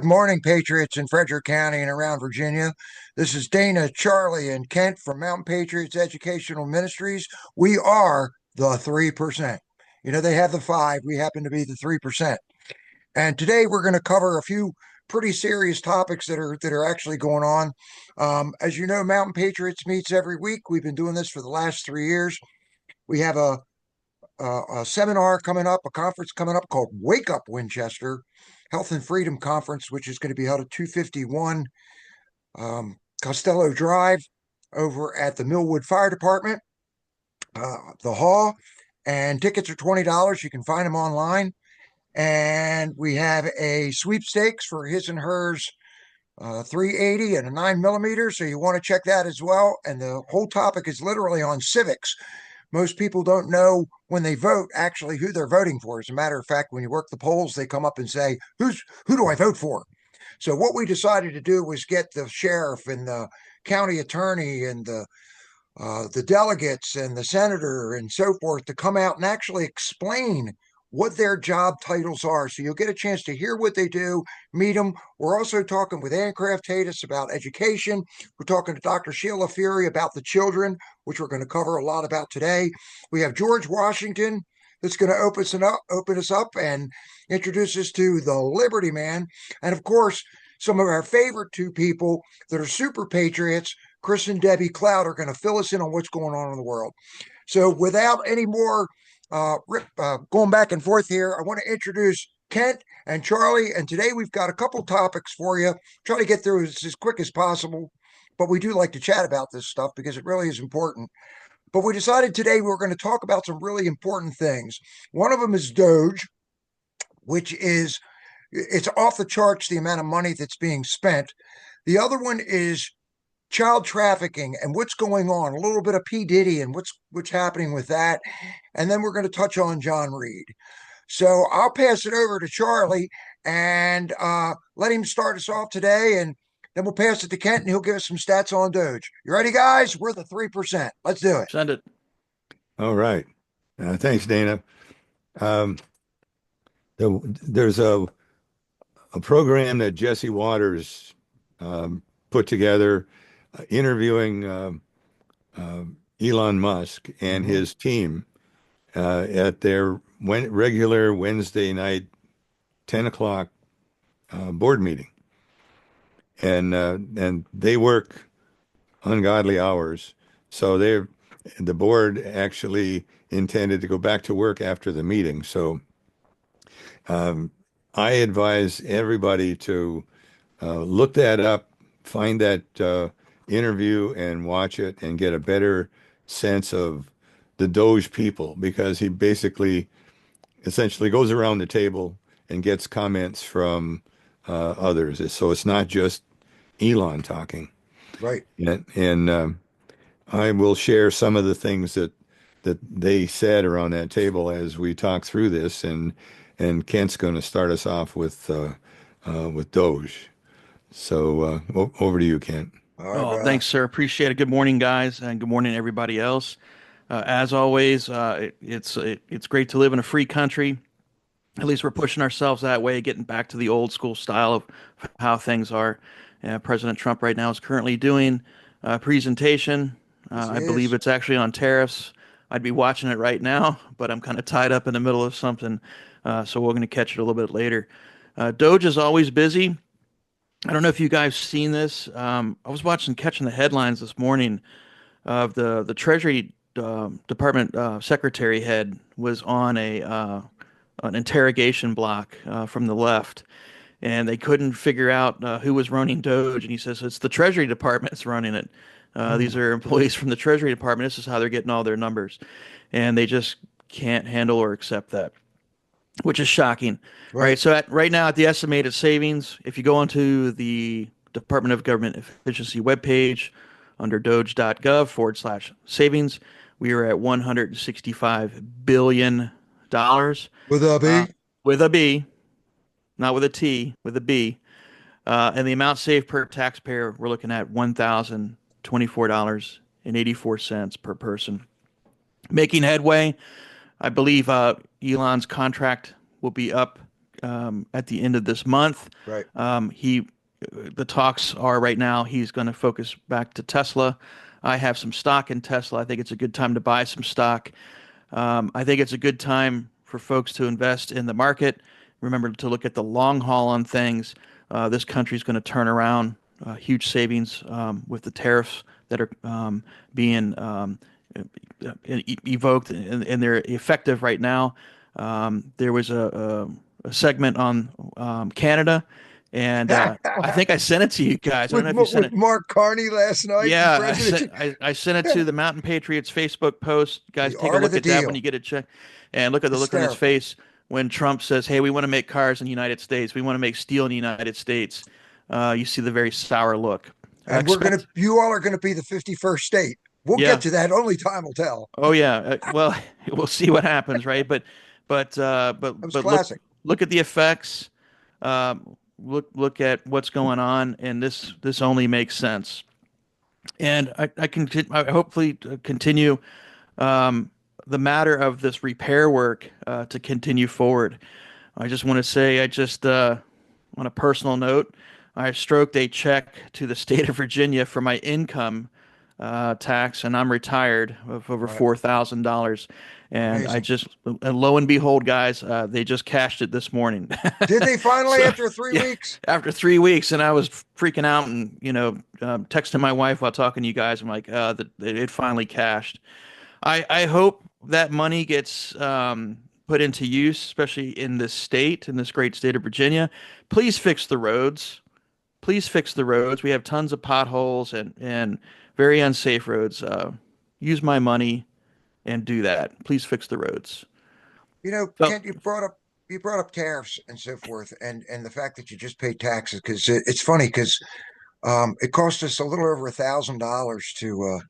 Good morning, Patriots in Frederick County and around Virginia. This is Dana, Charlie, and Kent from Mountain Patriots Educational Ministries. We are the 3%. You know, they have the 5. We happen to be the 3%. And today we're going to cover a few pretty serious topics that are actually going on. As you know, Mountain Patriots meets every week. We've been doing this for the last 3 years. We have a seminar coming up, a conference coming up called Wake Up Winchester Health and Freedom Conference, which is going to be held at 251 Costello Drive over at the Millwood Fire Department, the hall. And tickets are $20. You can find them online. And we have a sweepstakes for his and hers 380 and a 9mm. So you want to check that as well. And the whole topic is literally on civics. Most people don't know when they vote actually who they're voting for. As a matter of fact, when you work the polls, they come up and say, who do I vote for? So what we decided to do was get the sheriff and the county attorney and the delegates and the senator and so forth to come out and actually explain what their job titles are. So you'll get a chance to hear what they do, meet them. We're also talking with Ann Kraft-Tatus about education. We're talking to Dr. Sheila Fury about the children, which we're going to cover a lot about today. We have George Washington that's going to open us up and introduce us to the Liberty Man. And of course, some of our favorite two people that are super patriots, Chris and Debbie Cloud, are going to fill us in on what's going on in the world. So without any more going back and forth here, I want to introduce Kent and Charlie. And today we've got a couple topics for you. Try to get through this as quick as possible. But we do like to chat about this stuff because it really is important. But we decided today we were going to talk about some really important things. One of them is DOGE, which is, it's off the charts, the amount of money that's being spent. The other one is child trafficking and what's going on, a little bit of P. Diddy and what's happening with that. And then we're going to touch on John Reid. So I'll pass it over to Charlie and let him start us off today. And then we'll pass it to Kent and he'll give us some stats on DOGE. You ready, guys? We're the 3%. Let's do it. Send it. All right. Thanks, Dana. There's a program that Jesse Waters put together interviewing Elon Musk and his team at their regular Wednesday night 10 o'clock board meeting. And they work ungodly hours. So the board actually intended to go back to work after the meeting. So I advise everybody to look that up, find that interview and watch it and get a better sense of the DOGE people, because he basically essentially goes around the table and gets comments from others. So it's not just Elon talking. Right. And I will share some of the things that they said around that table as we talk through this, and Kent's going to start us off with DOGE. So over to you, Kent. Thanks, sir. Appreciate it. Good morning, guys, and good morning, everybody else. As always, it's great to live in a free country. At least we're pushing ourselves that way, getting back to the old school style of how things are. President Trump right now is currently doing a presentation. I believe it's actually on tariffs. I'd be watching it right now, but I'm kind of tied up in the middle of something, so we're going to catch it a little bit later. DOGE is always busy. I don't know if you guys seen this. I was catching the headlines this morning of the Treasury Department secretary head was on an interrogation block from the left, and they couldn't figure out who was running DOGE. And he says it's the Treasury Department that's running it. These are employees from the Treasury Department. This is how they're getting all their numbers, and they just can't handle or accept that, which is shocking. Right. So right now at the estimated savings, if you go onto the Department of Government Efficiency webpage under doge.gov/savings, we are at $165 billion. With a B? With a B, not with a T, with a B. And the amount saved per taxpayer, we're looking at $1,024.84 per person. Making headway. I believe Elon's contract will be up at the end of this month. Right. The talks are right now he's going to focus back to Tesla. I have some stock in Tesla. I think it's a good time to buy some stock. I think it's a good time for folks to invest in the market. Remember to look at the long haul on things. This country is going to turn around. Huge savings with the tariffs that are being evoked, and they're effective right now. There was a segment on Canada, and I think I sent it to you guys. I don't know if you sent with it. Mark Carney last night. Yeah, President. I sent it to the Mountain Patriots Facebook post. Guys, The take a art of look the at that deal. when you get a check, and look at the look on his Hysterical. face when Trump says, "Hey, we want to make cars in the United States. We want to make steel in the United States." You see the very sour look. And you all are gonna be the 51st state. We'll Yeah. get to that. Only time will tell. Oh yeah. Well, we'll see what happens, right? That was But classic. look at the effects. Look at what's going on, and this only makes sense. And I hopefully continue the matter of this repair work to continue forward. I just want to say, on a personal note, I stroked a check to the state of Virginia for my income tax, and I'm retired of over Right. $4,000. And Amazing. and lo and behold, guys, they just cashed it this morning. Did they finally So, after 3 yeah, weeks? after 3 weeks, and I was freaking out and texting my wife while talking to you guys. I'm like, it finally cashed. I hope that money gets put into use, especially in this state, in this great state of Virginia. Please fix the roads. Please fix the roads. We have tons of potholes and very unsafe roads. Use my money and do that. Please fix the roads. So, Kent, you brought up tariffs and so forth, and the fact that you just paid taxes because it's funny because it cost us a little over $1,000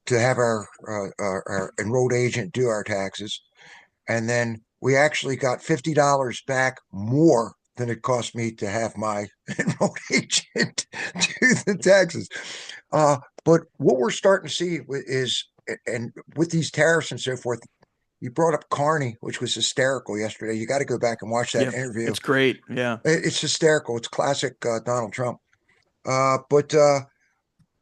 to have our enrolled agent do our taxes, and then we actually got $50 back more than it cost me to have my enrolled agent do the taxes. But what we're starting to see is, and with these tariffs and so forth, you brought up Carney, which was hysterical yesterday. You got to go back and watch that yeah, interview. it's great. Yeah. It's hysterical. It's classic Donald Trump. But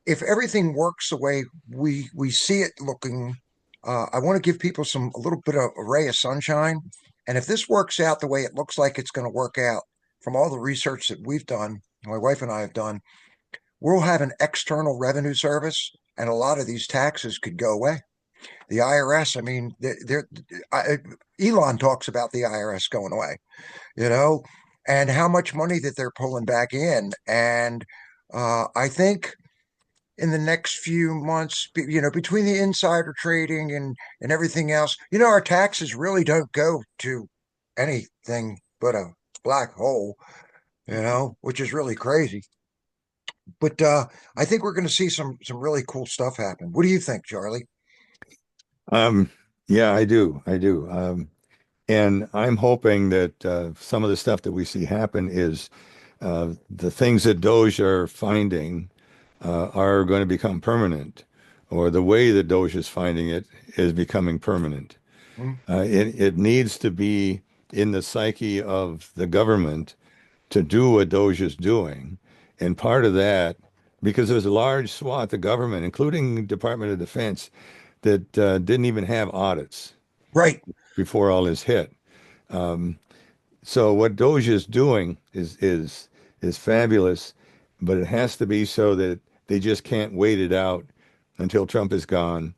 if everything works the way we see it looking, I want to give people a little bit of a ray of sunshine. And if this works out the way it looks like it's going to work out, from all the research that we've done, my wife and I have done, we'll have an external revenue service, and a lot of these taxes could go away. The IRS, I mean, Elon talks about the IRS going away, you know, and how much money that they're pulling back in. And I think in the next few months, between the insider trading and everything else, our taxes really don't go to anything but a black hole, which is really crazy. But I think we're going to see some really cool stuff happen. What do you think, Charlie? Um, yeah, I do. I do. And I'm hoping that some of the stuff that we see happen is the things that DOGE are finding are going to become permanent, or the way that DOGE is finding it is becoming permanent. Hmm? It needs to be in the psyche of the government to do what DOGE is doing. And part of that, because there's a large swath of government, including Department of Defense, that didn't even have audits Right. before all this hit. So what DOGE is doing is fabulous, but it has to be so that they just can't wait it out until Trump is gone,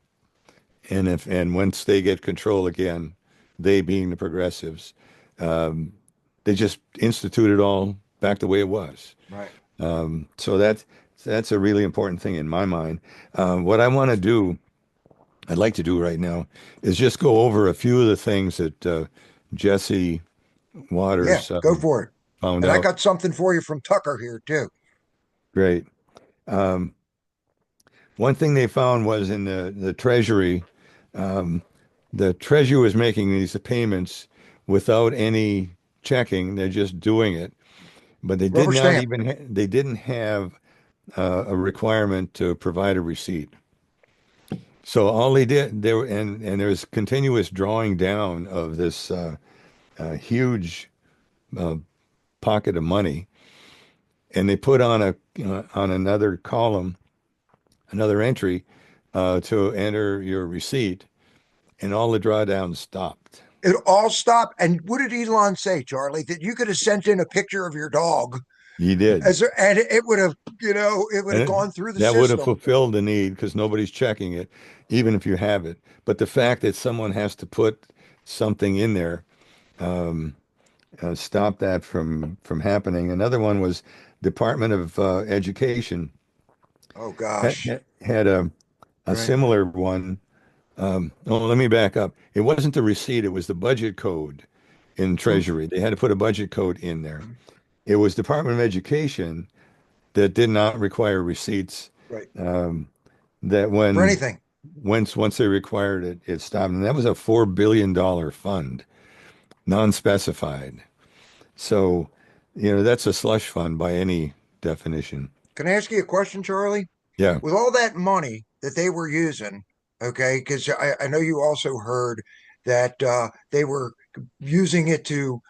and once they get control again, they being the progressives, they just institute it all back the way it was. Right. So that's a really important thing in my mind. What I'd like to do right now is just go over a few of the things that Jesse Yeah, Waters go for it. found And I out. got something for you from Tucker here too. Great. Um, One thing they found was in the Treasury, um, the Treasury was making these payments without any checking. They're just doing it, but they did Rubber not stamp. even they didn't have a requirement to provide a receipt. So all they did there, and there's continuous drawing down of this huge uh, pocket of money, and they put on on another column, another entry to enter your receipt, and all the drawdowns stopped. It all stopped. And what did Elon say, Charlie? That you could have sent in a picture of your dog He did. and it would have, it would And have gone through the that would have system. fulfilled the need because nobody's checking it, even if you have it. But the fact that someone has to put something in there um, stop that from happening. Another one was Department of Education Oh gosh. had a Right. similar one. Let me back up. It wasn't the receipt; it was the budget code in Treasury. They had to put a budget code in there. It was Department of Education that did not require receipts. Right. That For anything. once they required it, it stopped, and that was a $4 billion fund, non-specified. So, that's a slush fund by any definition. Can I ask you a question, Charlie? Yeah, With all that money that they were using, okay, because I know you also heard that they were using it to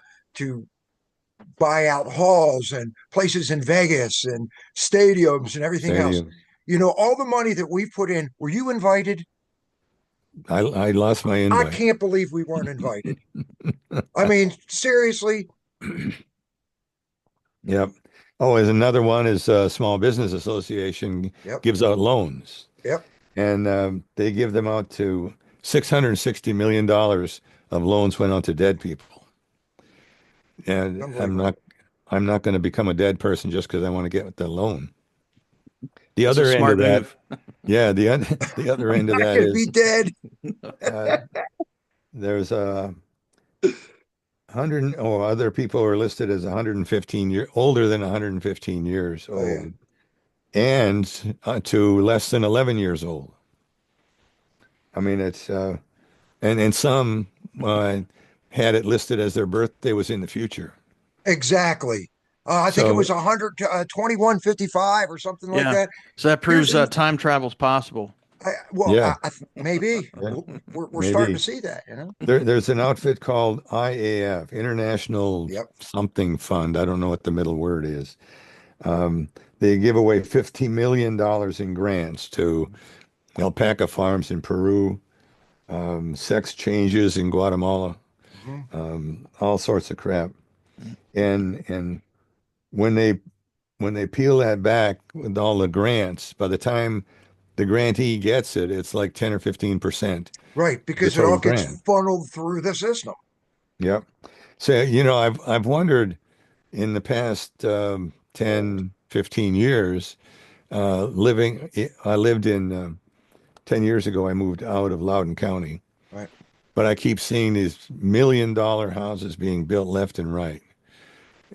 buy out halls and places in Vegas and stadiums and everything else. stadiums. All the money that we put in, were you invited? I lost my I invite. can't believe we weren't invited. I mean, seriously. Yep. Oh, as another one is Small Business Association Yep. gives out loans, Yep. and they give them out to $660 million of loans went out to dead people. And Unbelievable. I'm not going to become a dead person just because I want to get the loan. The It's a other end of smart that, move. yeah, the other end of I that could be is dead. uh, there's a hundred or other people are listed as 115 year older than 115 years Oh yeah. old and to less than 11 years old. I mean, it's and some uh, had it listed as their birthday was in the future. Exactly. I think it So was 121.55 or something like Yeah. that. So that Here's proves time travel is possible. yeah, maybe yeah, we're starting to maybe. see that. There's an outfit called IAF, International Yep. something fund. I don't know what the middle word is. Um, they give away $50 million in grants to alpaca farms in Peru, sex changes in Guatemala, Hmm. all sorts of crap. And when they peel that back with all the grants, by the time the grantee gets it, it's like 10 or 15% Right, of the because it all total gets grant. funneled through the system. Yep. So, I've wondered in the past 10, 15 years, I lived in 10 years ago, I moved out of Loudoun County, Right. but I keep seeing these $1 million houses being built left and right.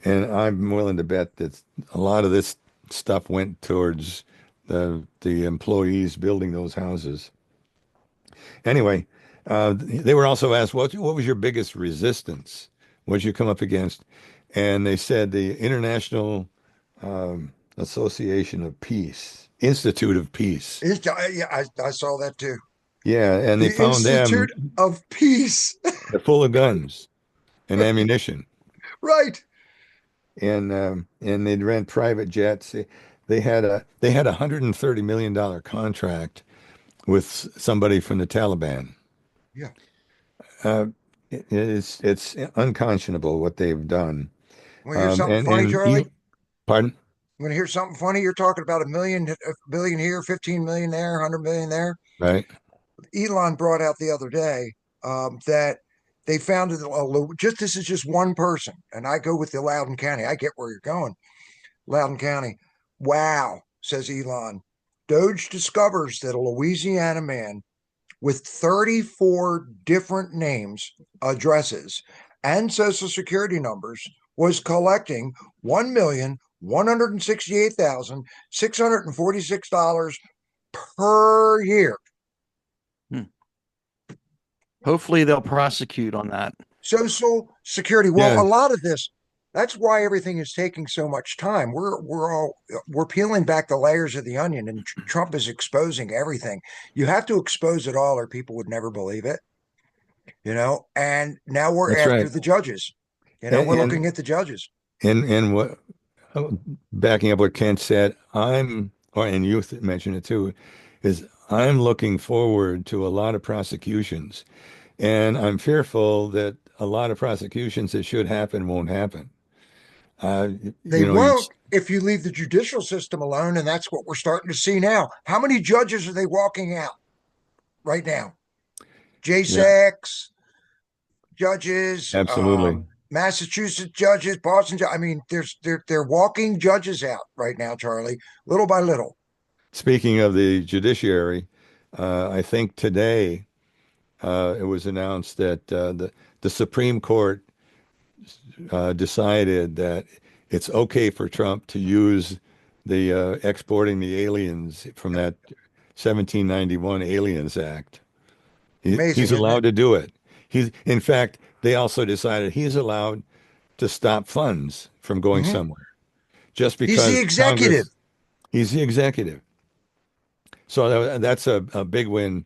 And I'm willing to bet that a lot of this stuff went towards the employees building those houses. Anyway, they were also asked, what was your biggest resistance? What did you come up against? And they said the International Association of Peace, Institute of Peace. Yeah, I saw that too. Yeah, and they The found them, Institute of Peace. they're full of guns and ammunition. Right. And they'd rent private jets. They had a $130 million contract with somebody from the Taliban. Yeah. Uh, it's unconscionable what they've done. Want to hear something And funny, Charlie? pardon? Want to hear something funny? You're talking about a billion here, 15 million there, 100 million there. Right? Elon brought out the other day that they found just this is just one person, and I go with the Loudoun County. I get where you're going, Loudoun County. Wow, says Elon. DOGE discovers that a Louisiana man with 34 different names, addresses, and social security numbers was collecting $1,168,646 per year. Hmm. Hopefully they'll prosecute on that. Social security. Well, Yeah, a lot of this, that's why everything is taking so much time. We're peeling back the layers of the onion, and Trump is exposing everything. You have to expose it all, or people would never believe it. And now we're that's after right. the judges. We're And looking at the judges. and what backing up what Kent said, and you mentioned it too, is I'm looking forward to a lot of prosecutions, and I'm fearful that a lot of prosecutions that should happen won't happen. Uh, They you know, won't if you leave the judicial system alone, and that's what we're starting to see now. How many judges are they walking out right now? yeah, J6 judges, absolutely. Massachusetts judges, Boston. I mean, they're walking judges out right now, Charlie, little by little. Speaking of the judiciary, I think today it was announced that the Supreme Court decided that it's okay for Trump to use the exporting the aliens from that 1791 Aliens Act. He's Amazing, isn't it? allowed to do it. In fact, they also decided he's allowed to stop funds from going Hmm. somewhere just He's the because executive. Congress, he's the executive. So that's a big win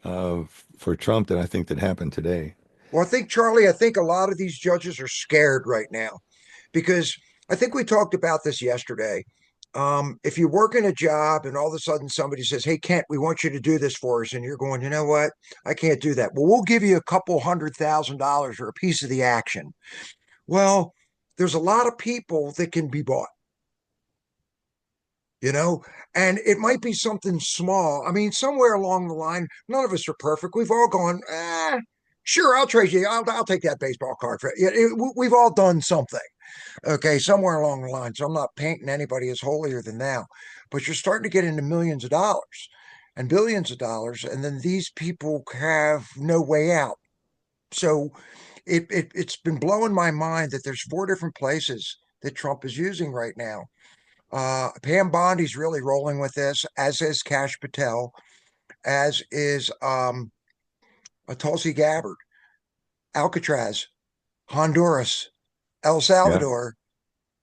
for Trump that I think that happened today. Well, I think, Charlie, I think a lot of these judges are scared right now because I think we talked about this yesterday. If you work in a job and all of a sudden somebody says, "Hey, Kent, we want you to do this for us," and you're going, "You know what? I can't do that." Well, we'll give you a couple $100,000 or a piece of the action. Well, there's a lot of people that can be bought, you know, and it might be something small. I mean, somewhere along the line, none of us are perfect. We've all gone, sure, I'll trade you. I'll take that baseball card for it. We've all done something. Okay, somewhere along the line. So I'm not painting anybody as holier than thou, but you're starting to get into millions of dollars and billions of dollars, and then these people have no way out. So it's been blowing my mind that there's four different places that Trump is using right now. Pam Bondi's really rolling with this, as is Cash Patel, as is Tulsi Gabbard, Alcatraz, Honduras, El Yeah. Salvador.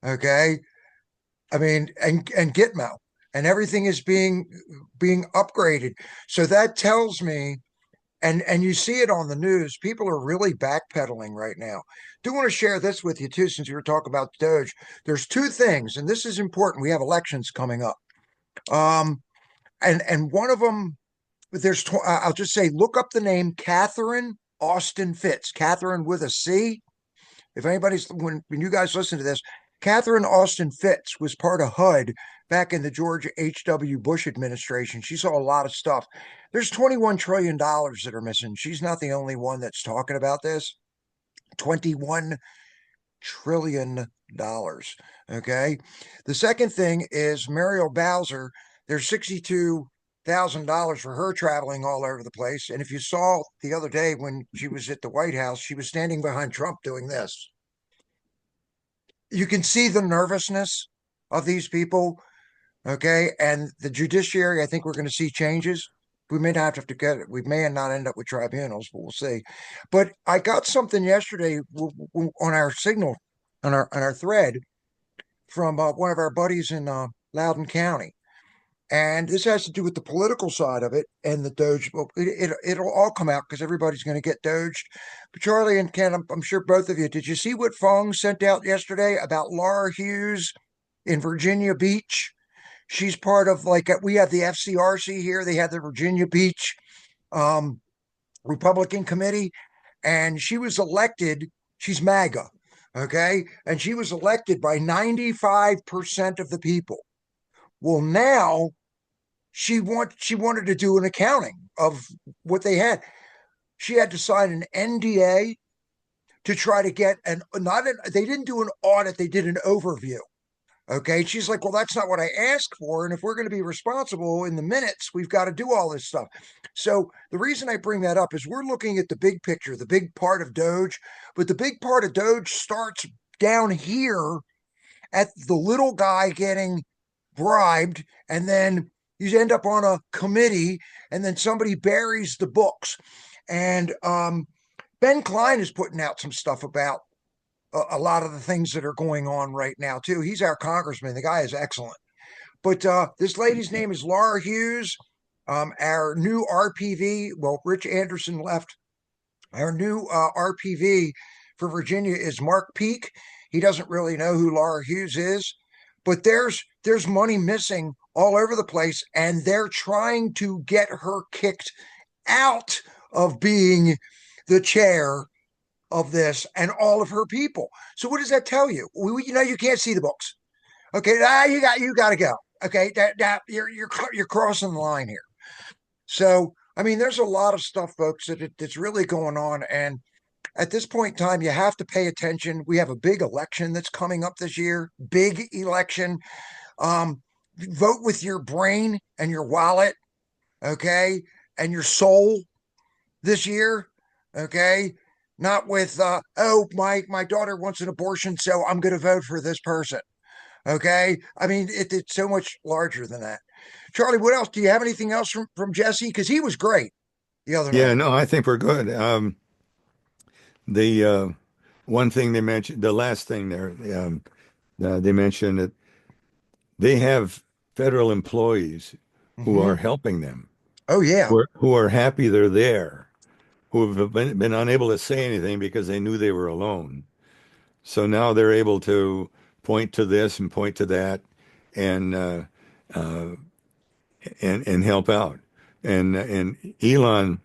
Okay, I mean, and Gitmo, and everything is being upgraded. So that tells me, and you see it on the news, people are really backpedaling right now. Do want to share this with you too, since you were talking about Doge. There's two things, and this is important. We have elections coming up. Um, and one of them, I'll just say, look up the name Catherine Austin Fitts, Catherine with a C. If anybody's when you guys listen to this, Catherine Austin Fitts was part of HUD back in the George H.W. Bush administration. She saw a lot of stuff. There's $21 trillion that are missing. She's not the only one that's talking about this. $21 trillion. Okay. The second thing is Muriel Bowser. There's $62,000 for her traveling all over the place. And if you saw the other day when she was at the White House, she was standing behind Trump doing this. You can see the nervousness of these people. Okay. And the judiciary, I think we're going to see changes. We may not have to get it. We may not end up with tribunals, but we'll see. But I got something yesterday on our signal, on our thread from one of our buddies in Loudoun County. And this has to do with the political side of it and the Doge. Well, it'll all come out because everybody's going to get Doged. But Charlie and Ken, I'm sure both of you, did you see what Fong sent out yesterday about Laura Hughes in Virginia Beach? She's part of, like, we have the FCRC here. They have the Virginia Beach um, Republican Committee, and she was elected. She's MAGA, okay? And she was elected by 95% of the people. Well, now she wanted to do an accounting of what they had. She had to sign an NDA to try to get they didn't do an audit, they did an overview. Okay. She's like, well, that's not what I asked for. And if we're going to be responsible in the minutes, we've got to do all this stuff. So the reason I bring that up is we're looking at the big picture, the big part of Doge, but the big part of Doge starts down here at the little guy getting bribed, and then you end up on a committee, and then somebody buries the books. And Ben Klein is putting out some stuff about a lot of the things that are going on right now too. He's our congressman. The guy is excellent. But this lady's name is Laura Hughes. Our new RPV. Well, Rich Anderson left. Our new RPV for Virginia is Mark Peake. He doesn't really know who Laura Hughes is, but there's money missing all over the place, and they're trying to get her kicked out of being the chair of this and all of her people. So what does that tell you? You can't see the books. Okay, you got to go. Okay, you're crossing the line here. So I mean, there's a lot of stuff, folks, that's really going on, and at this point in time, you have to pay attention. We have a big election that's coming up this year. Big election. Vote with your brain and your wallet, okay, and your soul this year, okay. Not with my daughter wants an abortion, so I'm going to vote for this person. Okay, I mean it's so much larger than that. Charlie, what else? Do you have anything else from Jesse? Because he was great the other Yeah, night. no, I think we're good. The one thing they mentioned, the last thing there, they mentioned that they have federal employees who Mm-hmm. are helping them, Oh yeah. who are happy they're there, who have been unable to say anything because they knew they were alone. So now they're able to point to this and point to that, and uh, and help out. And Elon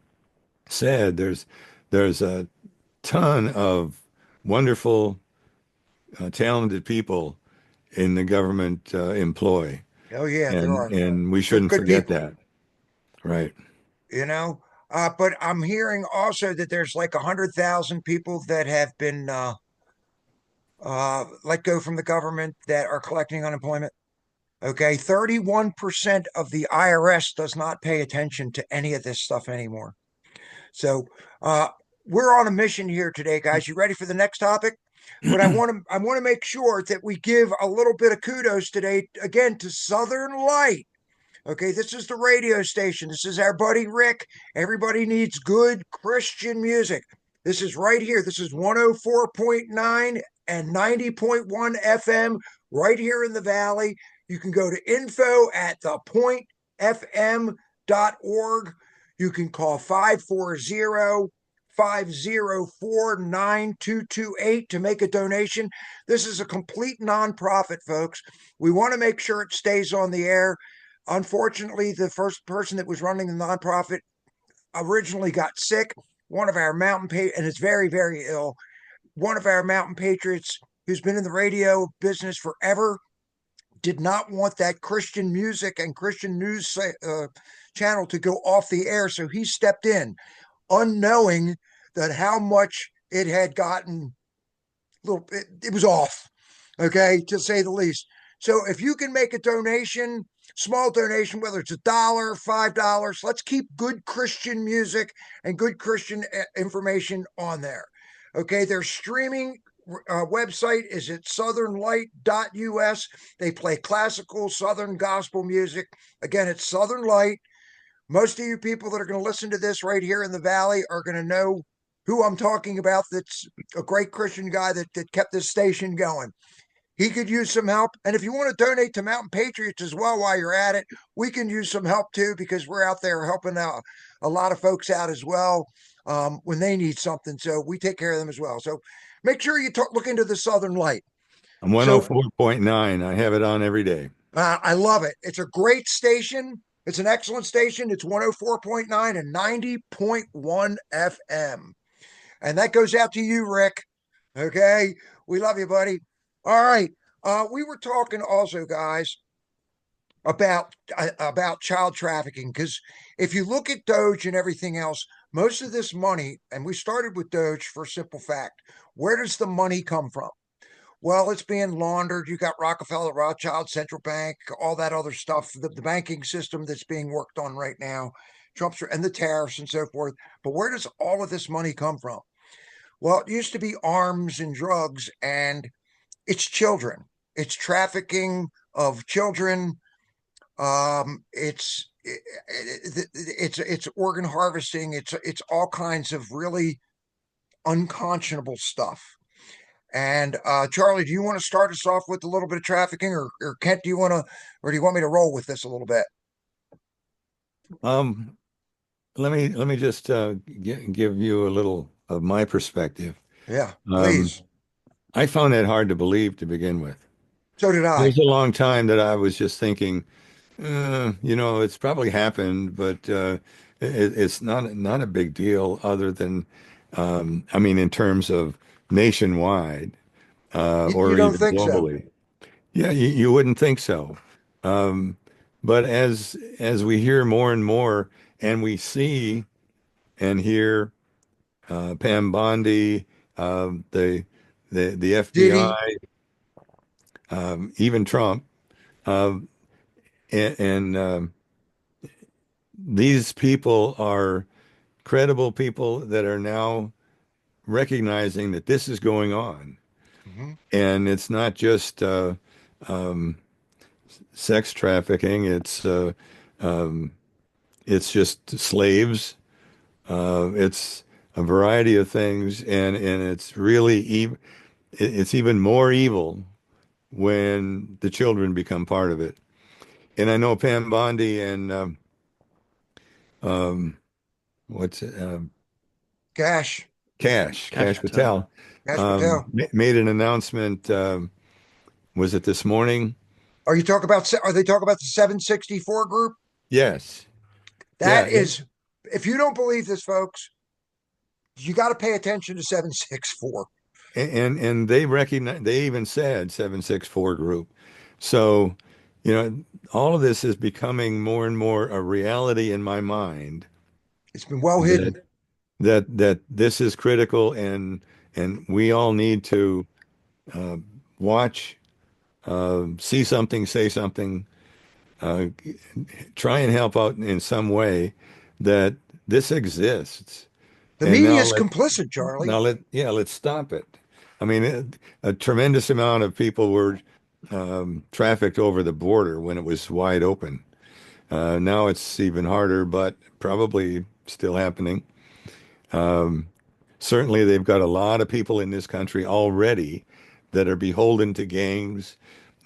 said there's a ton of wonderful, talented people in the government employ, Oh yeah, there are. and we They're shouldn't good forget people, that, right? you know. But I'm hearing also that there's like 100,000 people that have been let go from the government that are collecting unemployment. Okay, 31% of the IRS does not pay attention to any of this stuff anymore. So uh, we're on a mission here today, guys. You ready for the next topic? But I want to make sure that we give a little bit of kudos today again to Southern Light. Okay, this is the radio station. This is our buddy Rick. Everybody needs good Christian music. This is right here. This is 104.9 and 90.1 FM right here in the Valley. You can go to info at thepointfm.org. You can call 540-504-9228 to make a donation. This is a complete nonprofit, folks. We want to make sure it stays on the air. Unfortunately, the first person that was running the nonprofit originally got sick. One of our and is very, very ill. One of our mountain patriots who's been in the radio business forever did not want that Christian music and Christian news channel to go off the air. So he stepped in, unknowing that how much it had gotten it was off, okay, to say the least. So if you can make a donation, small donation, whether it's $1, $5, let's keep good Christian music and good Christian information on there. Okay, their streaming website is at southernlight.us. They play classical Southern gospel music. Again, it's Southern Light. Most of you people that are going to listen to this right here in the Valley are going to know who I'm talking about. That's a great Christian guy that kept this station going. He could use some help. And if you want to donate to Mountain Patriots as well while you're at it, we can use some help too, because we're out there helping out a lot of folks out as well when they need something. So we take care of them as well. So make sure you look into the Southern Light. I'm So 104.9. I have it on every day. I love it. It's a great station. It's an excellent station. It's 104.9 and 90.1 FM. And that goes out to you, Rick. Okay. We love you, buddy. All right. We were talking also, guys, about child trafficking, because if you look at DOGE and everything else, most of this money, and we started with DOGE for a simple fact, where does the money come from? Well, it's being laundered. You got Rockefeller, Rothschild, Central Bank, all that other stuff, the banking system that's being worked on right now, Trump's and the tariffs and so forth. But where does all of this money come from? Well, it used to be arms and drugs, and it's children. It's trafficking of children. It's organ harvesting. It's all kinds of really unconscionable stuff. And Charlie, do you want to start us off with a little bit of trafficking, or Kent, do you want to, or do you want me to roll with this a little bit? Let me just give you a little of my perspective. Yeah, Um, please. I found that hard to believe to begin with. So did There I. was a long time that I was just thinking, it's probably happened, but it's not a big deal other than, I mean, in terms of nationwide You or don't even think so? globally. Yeah, you wouldn't think so. Um, but as we hear more and more, and we see and hear Pam Bondi, the the Did he? FBI, even Trump, um, and these people are credible people that are now recognizing that this is going on, Hmm. and it's not just um, sex trafficking. Um, it's just slaves. It's a variety of things, and it's really it's even more evil when the children become part of it. And I know Pam Bondi and um, what's it, Cash. Cash Cash Patel. Patel, Cash Patel. made an announcement. Was it this morning? Are you talking about? Are they talking about the 764 group? Yes. That Yeah. is, if you don't believe this, folks, you got to pay attention to 764. And they recognize, they even said 764 group. So, all of this is becoming more and more a reality in my mind It's been well that hidden. that this is critical, and we all need to uh, watch, see something, say something, uh, try and help out in some way that this exists. The And media is complicit, Charlie. let's stop it. I mean, a tremendous amount of people were trafficked over the border when it was wide open. Now it's even harder, but probably still happening. Um, Certainly, they've got a lot of people in this country already that are beholden to gangs,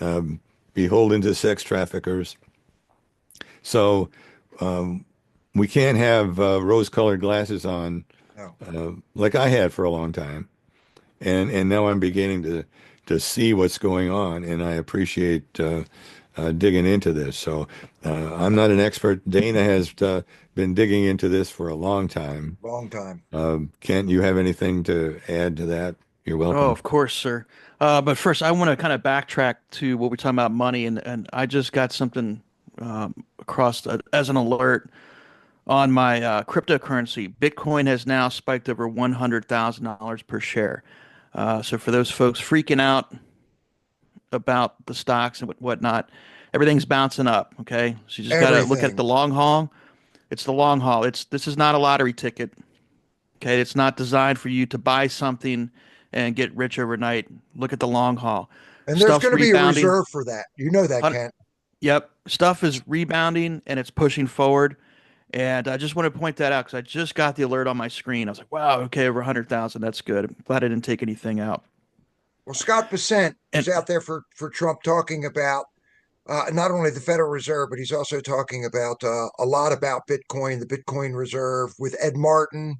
um, beholden to sex traffickers. So we can't have rose-colored glasses on No. like I had for a long time. And now I'm beginning to see what's going on, and I appreciate digging into this. So I'm not an expert. Dana has been digging into this for a long time. Long time. Kent, you have anything to add to that? You're Oh, welcome. of course, sir. But first, I want to kind of backtrack to what we're talking about money, and I just got something across as an alert on my cryptocurrency. Bitcoin has now spiked over $100,000 per share. So for those folks freaking out about the stocks and whatnot, everything's bouncing up. Okay, so you just got to look at the Everything. long haul. It's the long haul. This is not a lottery ticket. Okay, it's not designed for you to buy something and get rich overnight. Look at the long haul. And there's Stuff's going to be a rebounding. reserve for that. You know that, Kent. Yep, stuff is rebounding and it's pushing forward. And I just want to point that out because I just got the alert on my screen. I was like, wow, okay, over 100,000. That's good. I'm glad I didn't take anything out. Well, Scott Bessent And is out there for Trump talking about not only the Federal Reserve, but he's also talking about a lot about Bitcoin, the Bitcoin Reserve, with Ed Martin,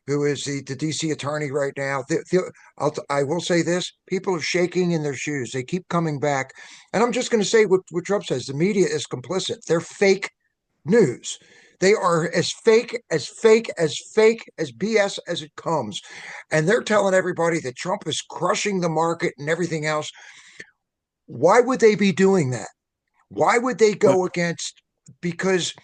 who is the DC attorney right now. I will say this: people are shaking in their shoes. They keep coming back, and I'm just going to say what Trump says: the media is complicit. They're fake news. They are as fake as fake as fake as BS as it comes, and they're telling everybody that Trump is crushing the market and everything else. Why would they be doing that? Why would they what go against? Because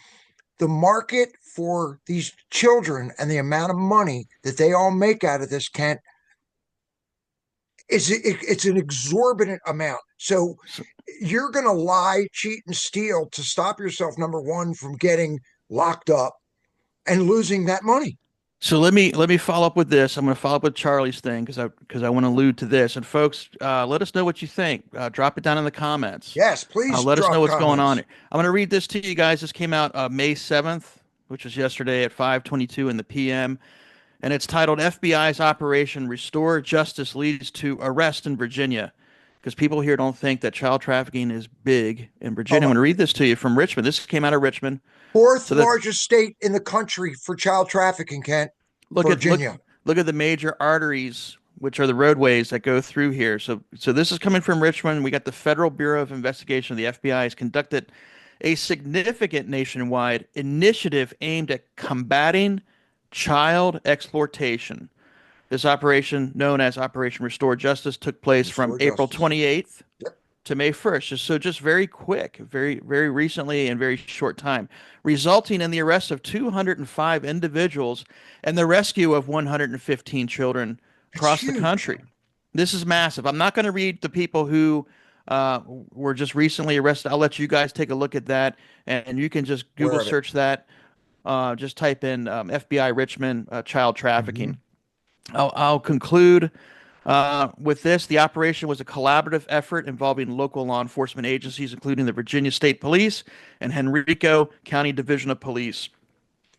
the market for these children and the amount of money that they all make out of this, Kent, it's an exorbitant amount. So so, you're going to lie, cheat, and steal to stop yourself, number one, from getting locked up and losing that money. so let me follow up with this. I'm going to follow up with Charlie's thing because I want to allude to this. And folks, let us know what you think. Drop it down in the comments. Yes, please Let us know drop what's going on comments. here. I'm going to read this to you guys. This came out May 7th, which was yesterday at 5:22 in the PM. And it's titled FBI's Operation Restore Justice Leads to Arrest in Virginia. Because people here don't think that child trafficking is big in Virginia. I'm Oh, going to read this to you from Richmond. This came out of Richmond. fourth So that largest state in the country for child trafficking, Kent, look at look Virginia. look at the major arteries which are the roadways that go through here. So this is coming from Richmond. We got the Federal Bureau of Investigation, the FBI, has conducted a significant nationwide initiative aimed at combating child exploitation. This operation, known as Operation Restore Justice, took place from Restore April justice. 28th Yep. to May 1st. Just very quick, very recently in very short time, resulting in the arrest of 205 individuals and the rescue of 115 children That's across the huge. country. This is massive. I'm not going to read the people who were just recently arrested. I'll let you guys take a look at that, and you can just Aware Google of it. search that. Just type in FBI Richmond child Mhm. trafficking. I'll conclude with this. The operation was a collaborative effort involving local law enforcement agencies, including the Virginia State Police and Henrico County Division of Police.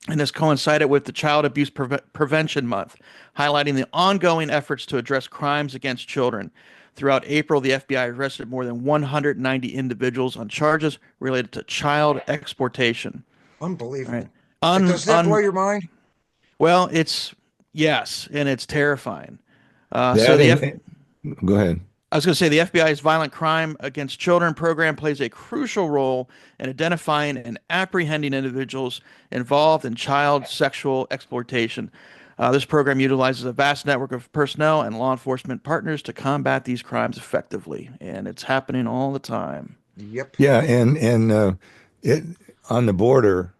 And this coincided with the Child Abuse Prevention Month, highlighting the ongoing efforts to address crimes against children. Throughout April, the FBI arrested more than 190 individuals on charges related to child exportation. All right. Unbelievable. Un, Doesn't that blow un, your mind? well, it's yes, and it's terrifying. So That the F, and go ahead. I was going to say the FBI's Violent Crime Against Children program plays a crucial role in identifying and apprehending individuals involved in child sexual exploitation. This program utilizes a vast network of personnel and law enforcement partners to combat these crimes effectively, and it's happening all the time. Yep. Yeah, and it on the border.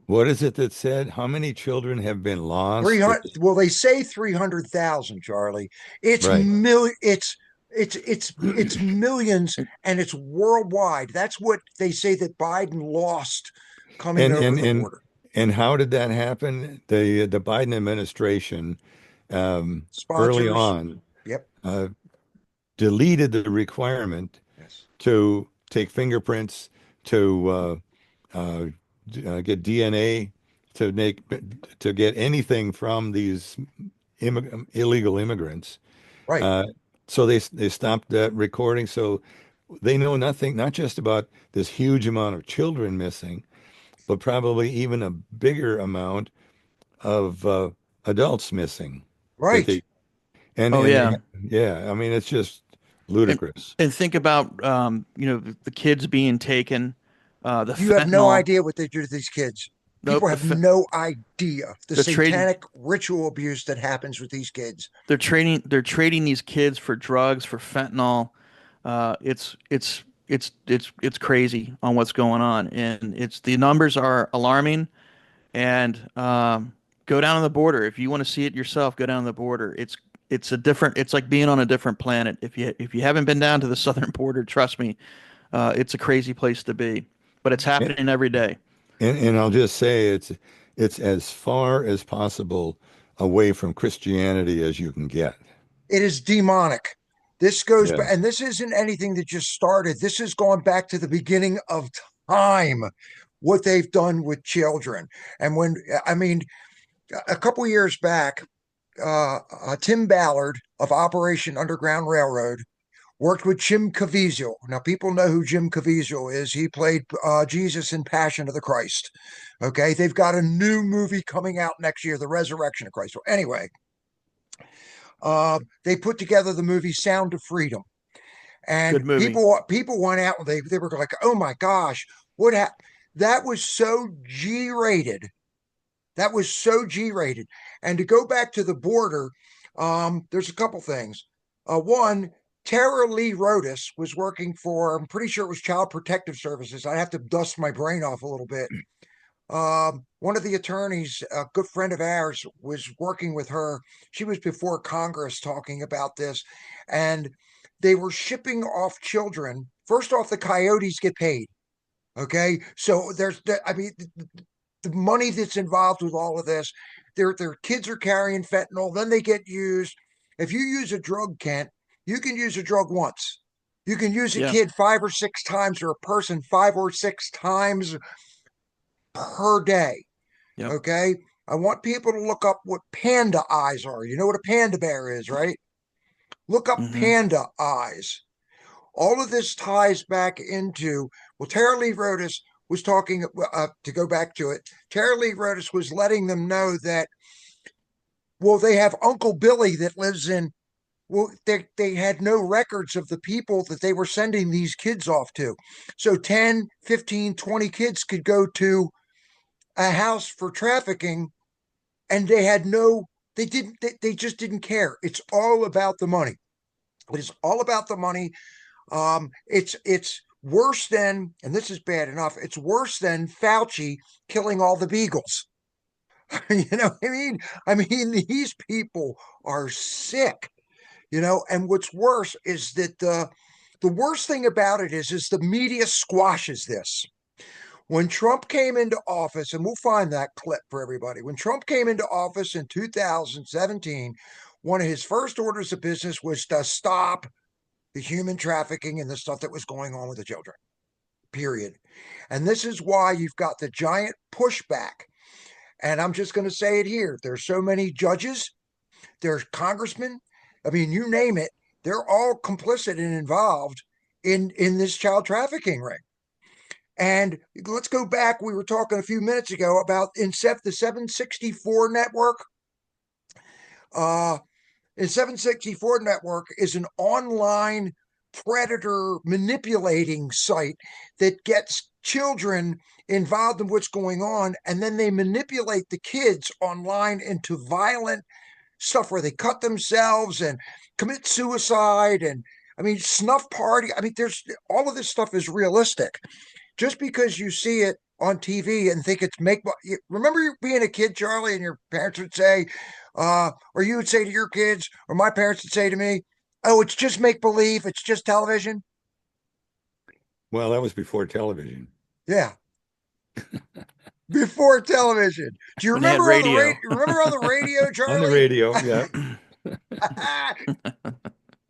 What is it that said? How many children have been lost? 300, well, they say 300,000, Charlie. It's Right. mil it's millions, and it's worldwide. That's what they say that Biden lost coming And over and the and border. and how did that happen? The Biden administration early Sponsors. on Yep. uh, deleted the requirement Yes. to take fingerprints, to get DNA, to get anything from these illegal immigrants. Right. Uh, so they stopped that recording. So they know nothing, not just about this huge amount of children missing, but probably even a bigger amount of adults missing. That Right. they and Oh and they yeah, yeah, I mean it's just and ludicrous. and think about the kids being taken, the You have no fentanyl, idea what they do to these kids. People nope, have no idea the the trading. satanic ritual abuse that happens with these kids. They're trading these kids for drugs, for fentanyl. It's crazy on what's going on, and it's the numbers are alarming. And go down to the border if you want to see it yourself. Go down to the border. It's a different. It's like being on a different planet. If you haven't been down to the southern border, trust me, it's a crazy place to be. But it's And, happening every day. and I'll just say it's as far as possible away from Christianity as you can get. It is demonic. This goes Yeah. back, and this isn't anything that just started. This has gone back to the beginning of time, what they've done with children. And when, I mean, a couple years back, Tim Ballard of Operation Underground Railroad worked with Jim Caviezel. Now, people know who Jim Caviezel is. He played Jesus in Passion of the Christ. Okay. They've got a new movie coming out next year, The Resurrection of Christ. So, anyway, they put together the movie Sound of Freedom, and Good movie. people went out and they were like, "Oh my gosh, what happened?" That was so G-rated. That was so G-rated. And to go back to the border, there's a couple things. One, Tara Lee Rodas was working for, I'm pretty sure it was Child Protective Services. I have to dust my brain off a little bit. One of the attorneys, a good friend of ours, was working with her. She was before Congress talking about this, and they were shipping off children. First off, the coyotes get paid. Okay, so I mean, the money that's involved with all of this. Their kids are carrying fentanyl, then they get used. If you use a drug, Kent, you can use a drug once. You can use a Yeah. kid 5 or 6 times, or a person 5 or 6 times per day. Yep. Okay. I want people to look up what panda eyes are. You know what a panda bear is, right? Look up Hmm. panda eyes. All of this ties back into, well, Tara Lee Rodas was talking, to go back to it, Tara Lee Rodas was letting them know that Well, they have Uncle Billy that lives in, well, they had no records of the people that they were sending these kids off to. So 10, 15, 20 kids could go to a house for trafficking, and they had no, they just didn't care. It's all about the money. It is all about the money. It's worse than, and this is bad enough, it's worse than Fauci killing all the beagles. You know what I mean? I mean, these people are sick, you know, and what's worse is that the worst thing about it is the media squashes this. When Trump came into office, and we'll find that clip for everybody. When Trump came into office in 2017, one of his first orders of business was to stop the human trafficking and the stuff that was going on with the children, period. And this is why you've got the giant pushback. And I'm just going to say it here. There's so many judges, there's congressmen. I mean, you name it, they're all complicit and involved in this child trafficking ring. And let's go back. We were talking a few minutes ago about the 764 network. The 764 network is an online predator manipulating site that gets children involved in what's going on, and then they manipulate the kids online into violent stuff where they cut themselves and commit suicide, and I mean snuff party. I mean, there's all of this stuff is realistic. Just because you see it on TV and think it's make. Remember you being a kid, Charlie, and your parents would say, or you would say to your kids, or my parents would say to me, "Oh, it's just make believe. It's just television." Well, that was before television. Yeah, before television. Do you When they had remember on the radio. radio? Remember on the radio, Charlie? On the radio, yeah.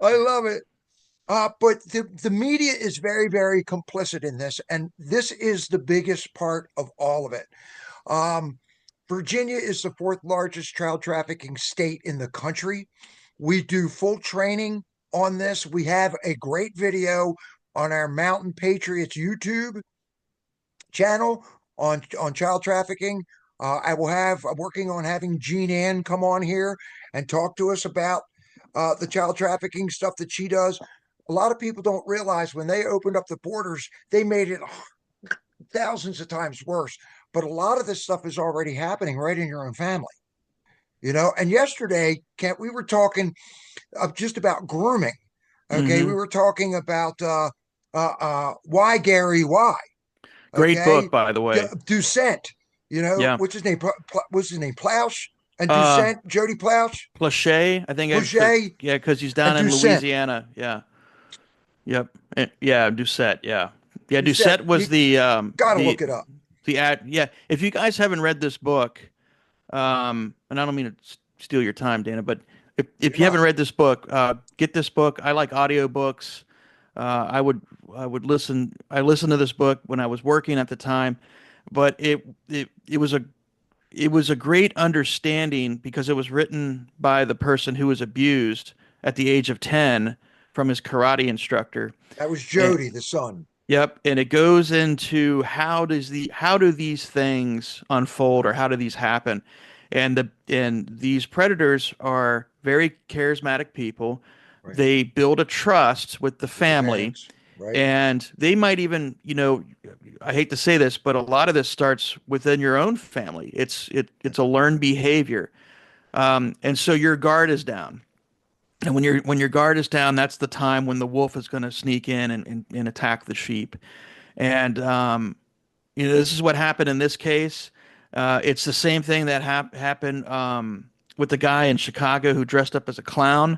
I love it. But the media is very, very complicit in this, and this is the biggest part of all of it. Virginia is the fourth largest child trafficking state in the country. We do full training on this. We have a great video on our Mountain Patriots YouTube channel on child trafficking. I'm working on having Jean Ann come on here and talk to us about the child trafficking stuff that she does. A lot of people don't realize when they opened up the borders, they made it thousands of times worse. But a lot of this stuff is already happening right in your own family, you know. And yesterday, Kent, we were talking just about grooming. Okay, we were talking about why Gary why. Great book, by the way. Doucette, you know, Yeah. what's his name? What's his name? Ploush and Doucette, Jody Ploush. Plachet, I think. Plachet. Yeah, because he's down in Doucette. Louisiana. Yeah. Yep. Yeah, Doucette. Yeah. Yeah, Doucette. Doucette was the Gotta look it up. the ad. Yeah. If you guys haven't read this book, and I don't mean to steal your time, Dana, but if you haven't read this book, get this book. I like audiobooks. I would listen. I listened to this book when I was working at the time, but it was a great understanding because it was written by the person who was abused at the age of 10 from his karate instructor. That was Jody, the son. Yep, and it goes into how do these things unfold or how do these happen, and these predators are very charismatic people. Right. They build a trust with the family, Parents, right? and they might even, you know, I hate to say this, but a lot of this starts within your own family. It's a learned behavior, and so your guard is down. And when your guard is down, that's the time when the wolf is going to sneak in and attack the sheep. And you know, this is what happened in this case. It's the same thing that happened with the guy in Chicago who dressed up as a clown.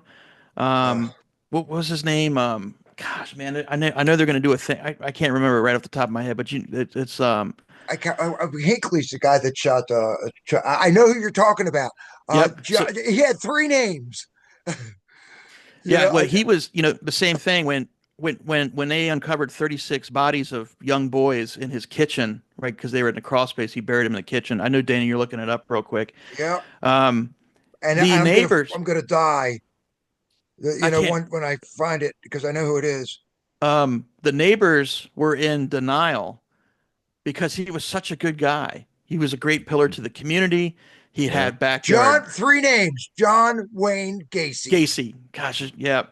What was his name? Gosh, man, I know they're going to do a thing. I can't remember right off the top of my head, but it's Hinckley's the guy that shot. I know who you're talking about. Yep. He had three names. Yeah, well, he was, you know, the same thing when they uncovered 36 bodies of young boys in his kitchen, right? Because they were in the crawl space. He buried them in the kitchen. I know, Dana, you're looking it up real quick. Yeah. And the neighbors. I'm gonna die. When I find it because I know who it is. The neighbors were in denial because he was such a good guy. He was a great pillar to the community. He had John, backyard. 3 names: John Wayne Gacy. Gacy. Gosh, yeah.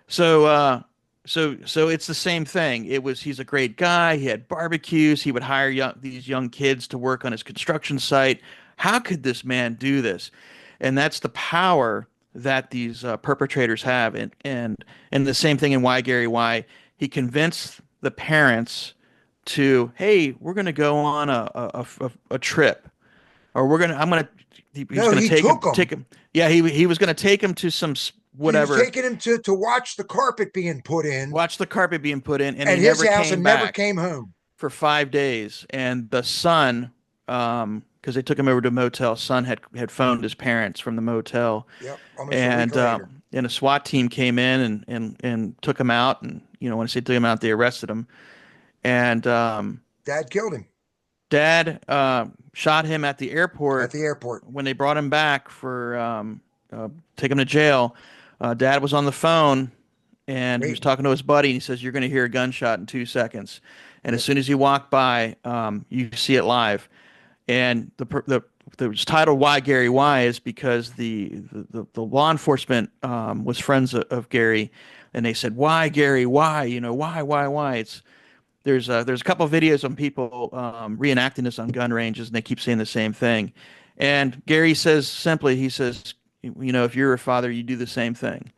So so it's the same thing. He's a great guy. He had barbecues. He would hire these young kids to work on his construction site. How could this man do this? And that's the power that these perpetrators have. And the same thing in Why Gary Why. He convinced the parents to, hey, we're going to go on a trip, or he was No, going to he took him. take him. Yeah, he was going to take him to some He was whatever, taking him to watch the carpet being put in watch the carpet being put in, and at he his never house came and never back came home. for 5 days. And the son, because they took him over to a motel, son had phoned his parents from the motel, Yep, almost a week later. and a SWAT team came in and took him out. And when I say took him out, they arrested him. And Dad killed him dad shot him at the at airport the airport. when they brought him back for take him to jail. Dad was on the phone and he was Wait, talking to his buddy, and he says, "You're going to hear a gunshot in 2 seconds." And as yep. soon as you walk by, you see it live. And the was titled "Why Gary Why" is because the law enforcement was friends of Gary, and they said, "Why Gary? Why? Why?" There's a couple of videos on people reenacting this on gun ranges, and they keep saying the same thing. And Gary says simply, he says, if you're a father, you do the same thing.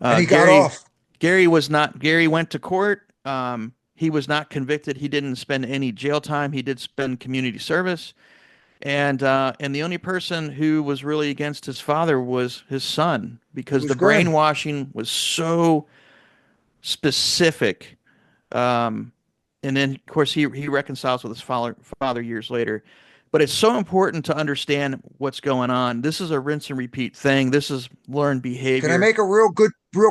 And he got Gary off. Gary was not. Gary went to court. He was not convicted. He didn't spend any jail time. He did spend community service. And the only person who was really against his father was his son, It because was the grim. brainwashing was so specific. And then, of course, he reconciles with his father years later. But it's so important to understand what's going on. This is a rinse and repeat thing. This is learned Can I behavior. make a real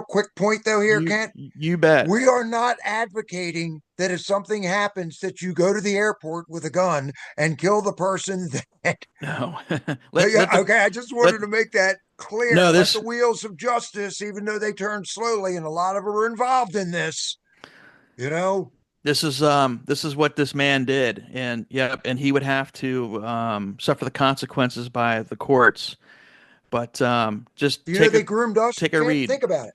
quick point though here, Kent? You bet. We are not advocating that if something happens that you go to the airport with a gun and kill the person that No. yeah, let the okay, I just let wanted to make that clear. no Let the this wheels of justice, even though they turn slowly, and a lot of them are involved in this, you know. this is what this man did. And yeah, and he would have to suffer the consequences by the courts. But just You know, they groomed us. take a Can't read. think about it.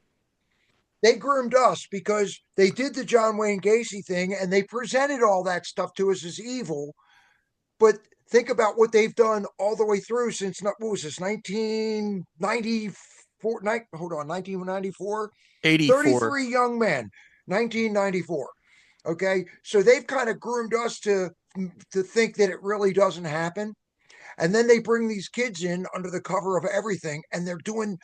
They groomed us because they did the John Wayne Gacy thing and they presented all that stuff to us as evil. But think about what they've done all the way through since, what was this, 1994? Hold on, 1994? 84. 33 young men, 1994. Okay, so they've kind of groomed us to think that it really doesn't happen. And then they bring these kids in under the cover of everything, and they're doing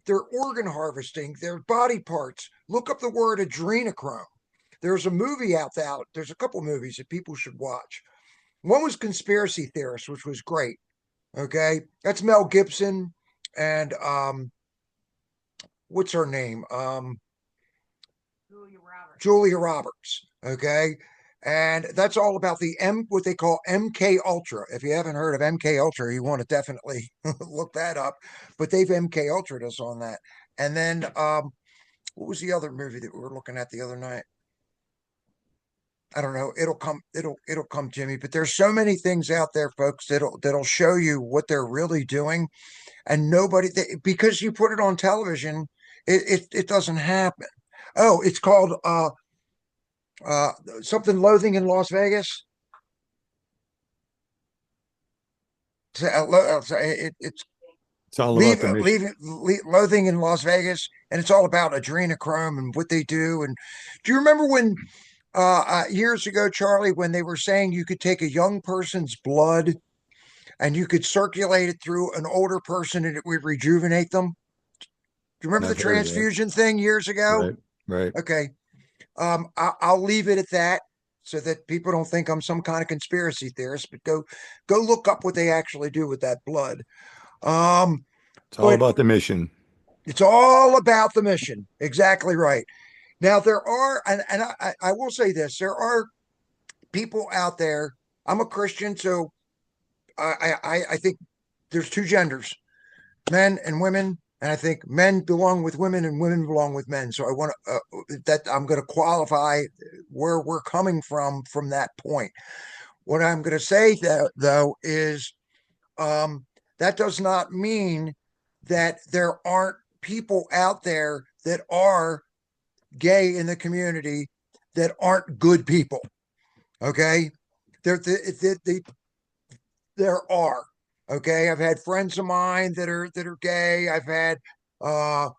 their organ harvesting, their body parts. Look up the word adrenochrome. There's a movie out there. There's a couple movies that people should watch. One was Conspiracy Theorist, which was great. Okay, that's Mel Gibson and what's her name? Julia Roberts. Okay, and that's all about what they call MK Ultra. If you haven't heard of MK Ultra, you want to definitely look that up. But they've MK Ultra'd us on that. And then what was the other movie that we were looking at the other night? I don't know. It'll come, Jimmy. But there's so many things out there, folks, that'll show you what they're really doing, and because you put it on television, it doesn't happen. Oh, it's called uh something Loathing in Las Vegas. It's It's all about the mission. Loathing in Las Vegas, and it's all about adrenochrome and what they do. And do you remember when years ago, Charlie, when they were saying you could take a young person's blood and you could circulate it through an older person and it would rejuvenate them? Do you remember the I've heard of that. transfusion thing years ago? Right, right. Okay. I'll leave it at that so that people don't think I'm some kind of conspiracy theorist, but go look up what they actually do with that blood. It's all But about the mission. it's all about the mission. Exactly right. Now there are, and I will say this: there are people out there. I'm a Christian, so I think there's two genders, men and women, and I think men belong with women and women belong with men. So I want that I'm going to qualify where we're coming from that point. What I'm going to say though is that that does not mean that there aren't people out there that are gay in the community that aren't good people. Okay. There are. Okay. I've had friends of mine that are gay. I've had uh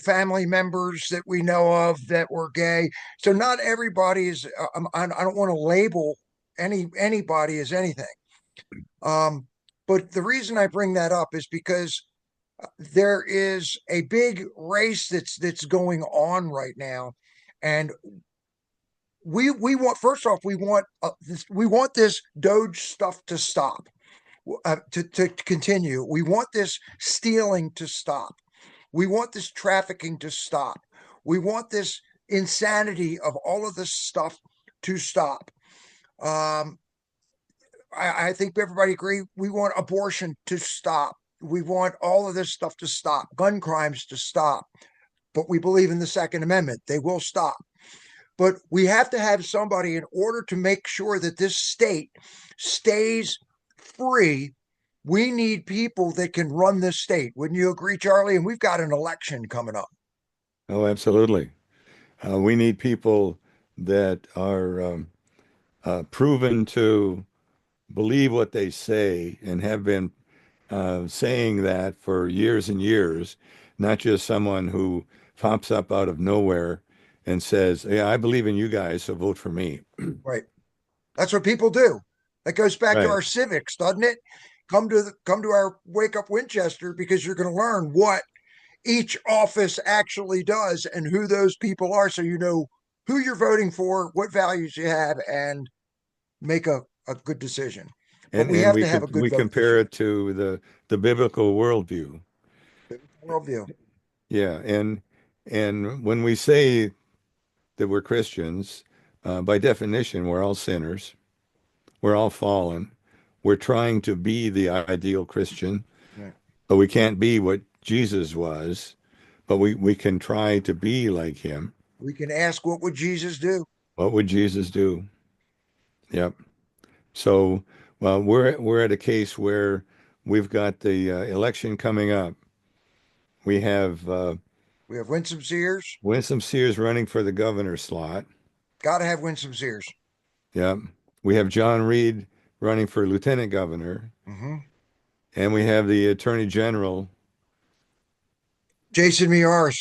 family members that we know of that were gay. So not everybody is. I don't want to label anybody as anything. Um, but the reason I bring that up is because there is a big race that's going on right now, and we want, first off, we want this DOGE stuff to stop, to continue. We want this stealing to stop. We want this trafficking to stop. We want this insanity of all of this stuff to stop. Um, I think everybody agree. We want abortion to stop. We want all of this stuff to stop, gun crimes to stop. But we believe in the Second Amendment. They will stop. But we have to have somebody in order to make sure that this state stays free. We need people that can run this state. Wouldn't you agree, Charlie? And we've got an election coming up. Oh, absolutely. We need people that are proven to believe what they say and have been saying that for years and years, not just someone who pops up out of nowhere and says, "Yeah, I believe in you guys, so vote for me." Right. That's what people do. That goes back to Right. our civics, doesn't it? Come to our Wake Up Winchester, because you're going to learn what each office actually does and who those people are, so you know who you're voting for, what values you have, and make a good decision. But we And have to have a good we vote this compare year. it to the biblical worldview. Worldview. Yeah, and when we say that we're Christians, by definition, we're all sinners. We're all fallen. We're trying to be the ideal Christian, Right. but we can't be what Jesus was, but we can try to be like him. We can ask, what would Jesus do? What would Jesus do? Yep. So, well, we're at a case where we've got the election coming up. We have We have Winsome Sears. Winsome Sears running for the governor slot. Got to have Winsome Sears. Yep. We have John Reid running for lieutenant governor, Mm-hmm. and we have the attorney general. Jason Miyares,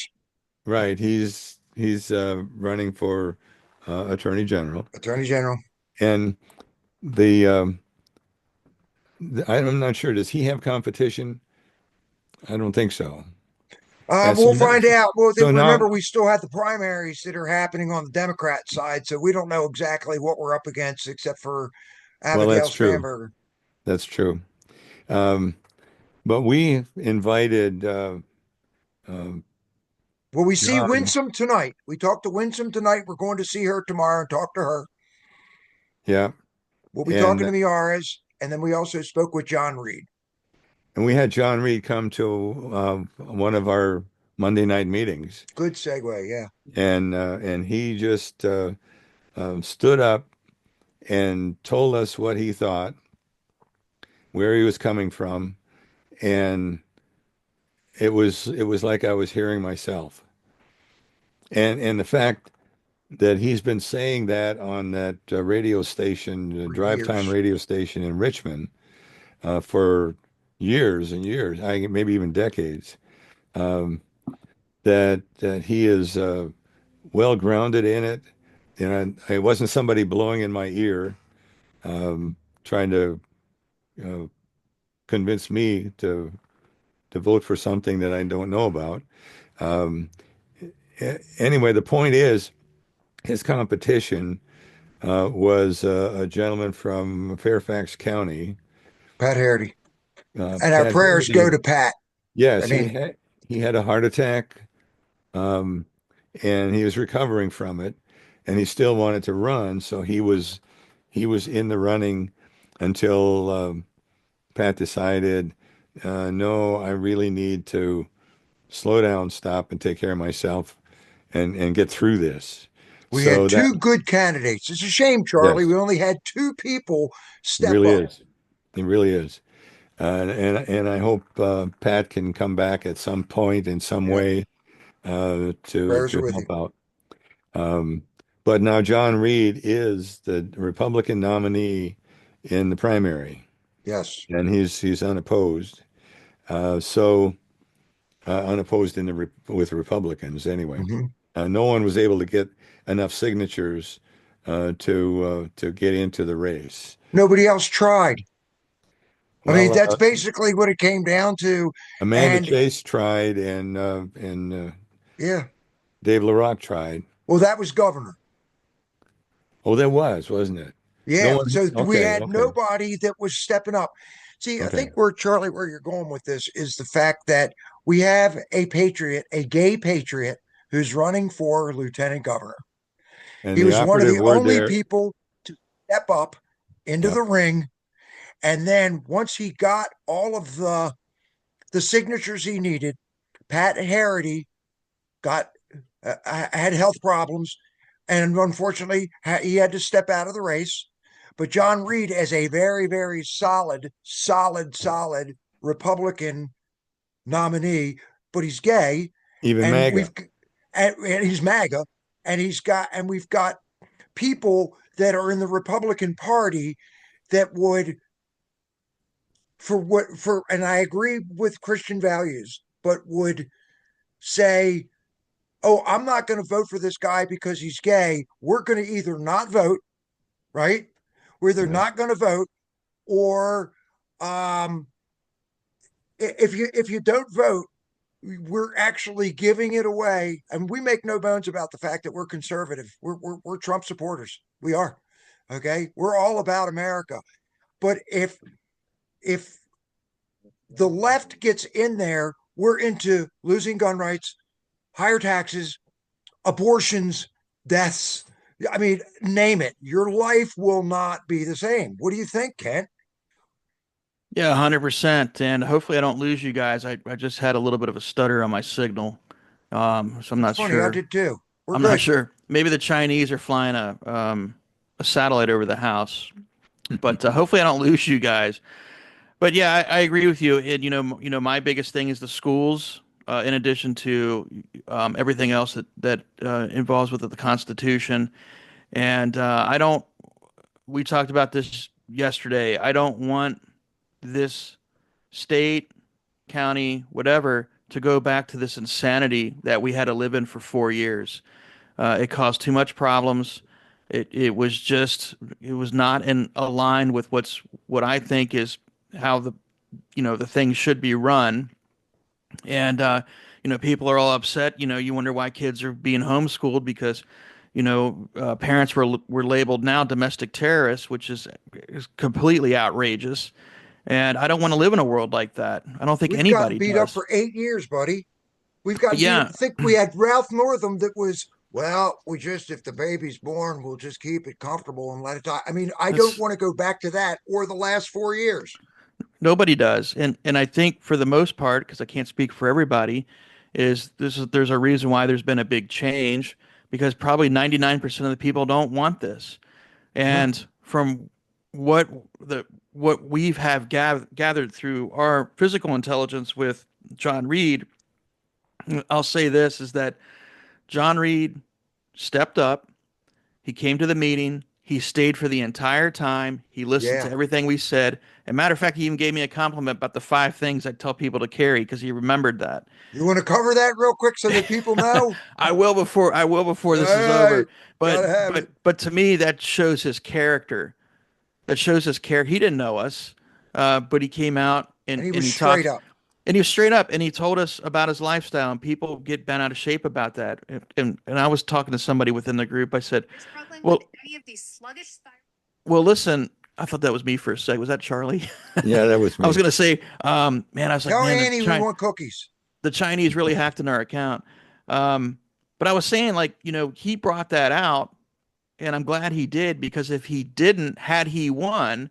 Right. He's running for attorney general, Attorney General. and I'm not sure. Does he have competition? I don't think so. And We'll find out. Well, so remember, now, we still have the primaries that are happening on the Democrat side, so we don't know exactly what we're up against, except for well, Abigail that's true. Spanberger. That's true. Um, but we invited um, Well, we see John. Winsome tonight. We talked to Winsome tonight. We're going to see her tomorrow and talk to her. Yeah, We'll be talking and to Miyares, and then we also spoke with John Reid. and we had John Reid come to one of our Monday night meetings, Good segue, yeah. and he just stood up and told us what he thought, where he was coming from, and it was like I was hearing myself. And the fact that he's been saying that on that radio station, For drive time years. radio station in Richmond, for years and years, maybe even decades, um, that he is well grounded in it. And it wasn't somebody blowing in my ear, trying to uh, convince me to vote for something that I don't know about. Um, anyway, the point is, his competition was a gentleman from Fairfax County, Pat Harity. And our Pat prayers go Harity. to Pat. I Yes, mean, he had a heart attack, um, and he was recovering from it, and he still wanted to run, so he was in the running until Pat decided, no, I really need to slow down, stop, and take care of myself, and get through this. we had So that, two good candidates. It's a shame, Charlie. yes, We only had two people it step really up. is. It really is. And I hope Pat can come back at some point in some Yeah, way prayers are to with you. help out. Um, but now John Reid is the Republican nominee in the primary, Yes. and he's unopposed. So unopposed in the with Republicans anyway. Hmm. No one was able to get enough signatures to get into the race. Nobody else tried. I mean, Well, that's basically what it came down to. Amanda And Chase tried, and yeah, Dave LaRock tried. well, that was governor. Oh, there was, wasn't it? No Yeah. one. So we Okay, had okay, nobody that was stepping up. See, I okay. think Charlie, where you're going with this is the fact that we have a patriot, a gay patriot, who's running for lieutenant governor. And He the was one of operative the word only there, people to step up into yeah, the ring. And then once he got all of the signatures he needed, Pat Harity got had health problems, and unfortunately, he had to step out of the race. But John Reid, as a very, very solid Republican nominee, but he's gay, even and MAGA. and he's MAGA, and we've got people that are in the Republican Party that would and I agree with Christian values, but would say, "Oh, I'm not going to vote for this guy because he's gay." We're going to either not vote, right? We're either Yeah. not going to vote, or um, if you don't vote, we're actually giving it away. And we make no bones about the fact that we're conservative. We're Trump supporters. We are. Okay, we're all about America. But if the left gets in there, we're into losing gun rights, higher taxes, abortions, deaths. I mean, name it. Your life will not be the same. What do you think, Kent? Yeah, 100%. And hopefully I don't lose you guys. I just had a little bit of a stutter on my signal. So I'm That's not funny. I sure. did too. We're I'm not good. sure. Maybe the Chinese are flying a satellite over the house. But hopefully I don't lose you guys. But yeah, I agree with you. And my biggest thing is the schools, in addition to everything else that involves with the Constitution. And I don't. We talked about this yesterday. I don't want this state, county, whatever, to go back to this insanity that we had to live in for 4 years. It caused too much problems. It was not in aligned with what I think is how the things should be run. And people are all upset. You wonder why kids are being homeschooled because parents were labeled now domestic terrorists, which is completely outrageous. And I don't want to live in a world like that. I don't think We've gotten anybody beat up does. for 8 years, buddy. We've gotten beat up. Yeah, I think we had Ralph Northam that was, well, if the baby's born, we'll just keep it comfortable and let it die. I mean, I don't that's want to go back to that or the last 4 years. nobody does. And I think for the most part, because I can't speak for everybody, there's a reason why there's been a big change because probably 99% of the people don't want this. Yeah. And from what what we've have gathered through our physical intelligence with John Reid, I'll say this is that John Reid stepped up. He came to the meeting. He stayed for the entire time. He listened to Yeah. everything we said. As a matter of fact, he even gave me a compliment about the 5 things I tell people to carry because he remembered that. You want to cover that real quick so that people know? I will before All this is right. over. Gotta But have it. but to me, that shows his character. That shows his character. He didn't know us, but he came out And he and was he straight talked. up. And he was straight up, and he told us about his lifestyle, and people get bent out of shape about that. And I was talking to somebody within the group. I said, You're struggling with "Well, any of these sluggish thyroid. well, listen." I thought that was me for a sec. Was that Charlie? Yeah, that was I was me. gonna say, man, I was like, Tell man, Annie we want cookies. the Chinese really hacked in our account. Um, but I was saying, like, he brought that out, and I'm glad he did because if he didn't, had he won,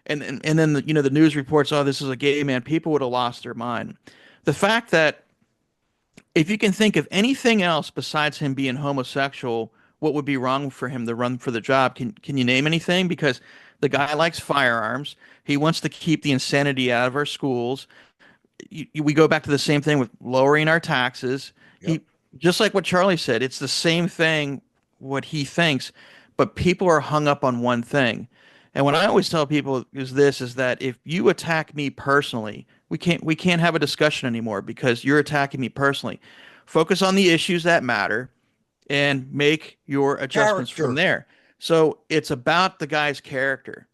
and then the news reports, oh, this is a gay man, people would have lost their mind. The fact that if you can think of anything else besides him being homosexual, what would be wrong for him to run for the job? Can you name anything? Because The guy likes firearms. He wants to keep the insanity out of our schools. We go back to the same thing with lowering our taxes. Yep. He just like what Charlie said, it's the same thing what he thinks, but people are hung up on one thing. And what I always tell people is that if you attack me personally, we can't have a discussion anymore because you're attacking me personally. Focus on the issues that matter and make your adjustments from Character. there. So it's about the guy's character.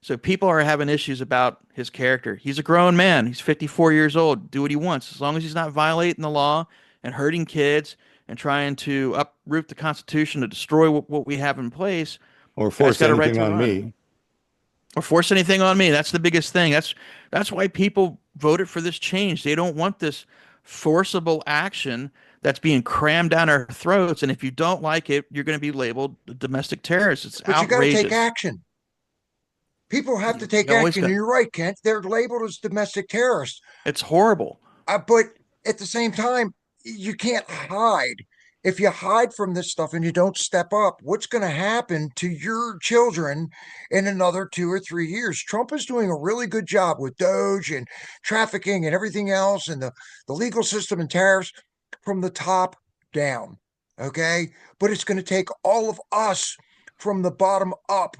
So people are having issues about his character. He's a grown man. He's 54 years old. Do what he wants. As long as he's not violating the law and hurting kids and trying to uproot the Constitution to destroy what we have in place, Or guy's force got a right anything to on run. me. Or force anything on me. That's the biggest thing. That's why people voted for this change. They don't want this forcible action that's being crammed down our throats. And if you don't like it, you're going to be labeled a domestic terrorist. It's But you got to take outrageous. action. People have to take You always action. got. And you're right, Kent. They're labeled as domestic terrorists. It's horrible. But at the same time, you can't hide. If you hide from this stuff and you don't step up, what's going to happen to your children in another 2 or 3 years? Trump is doing a really good job with DOGE and trafficking and everything else and the legal system and tariffs from the top down. Okay. But it's going to take all of us from the bottom up.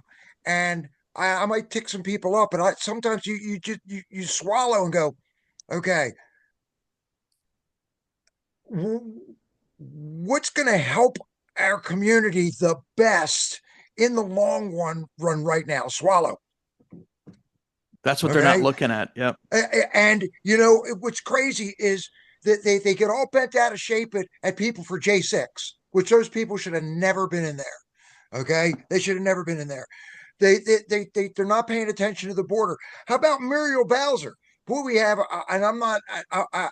And I might tick some people up, but sometimes you just you swallow and go, okay, what's going to help our community the best in the long run right now? Swallow. That's what they're not looking at. Yep. And what's crazy is that they get all bent out of shape at people for J6, which those people should have never been in there. Okay, they should have never been in there. They're not paying attention to the border. How about Muriel Bowser? Who we have, and I'm not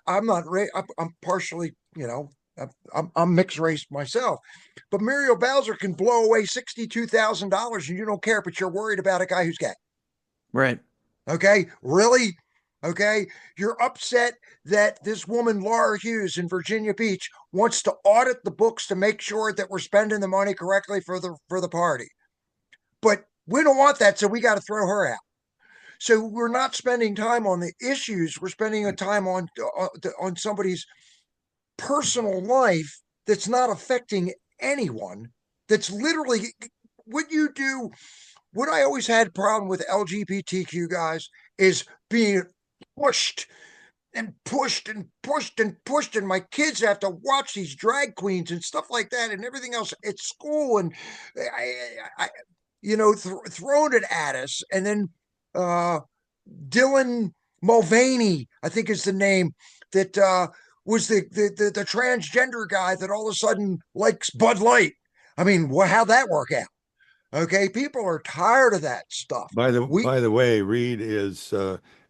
I'm partially, I'm mixed race myself, but Muriel Bowser can blow away $62,000 and you don't care, but you're worried about a guy who's gay. Right. Okay, really? Okay, you're upset that this woman Laura Hughes in Virginia Beach wants to audit the books to make sure that we're spending the money correctly for the party, but we don't want that, so we got to throw her out. So we're not spending time on the issues. We're spending a time on somebody's personal life that's not affecting anyone. That's literally what you do. What I always had a problem with LGBTQ guys is being pushed and pushed and pushed and pushed. And my kids have to watch these drag queens and stuff like that and everything else at school. And thrown it at us. And then Dylan Mulvaney, I think is the name, that was the transgender guy that all of a sudden likes Bud Light. I mean, how'd that work out? Okay, people are tired of that stuff. By the way, Reid is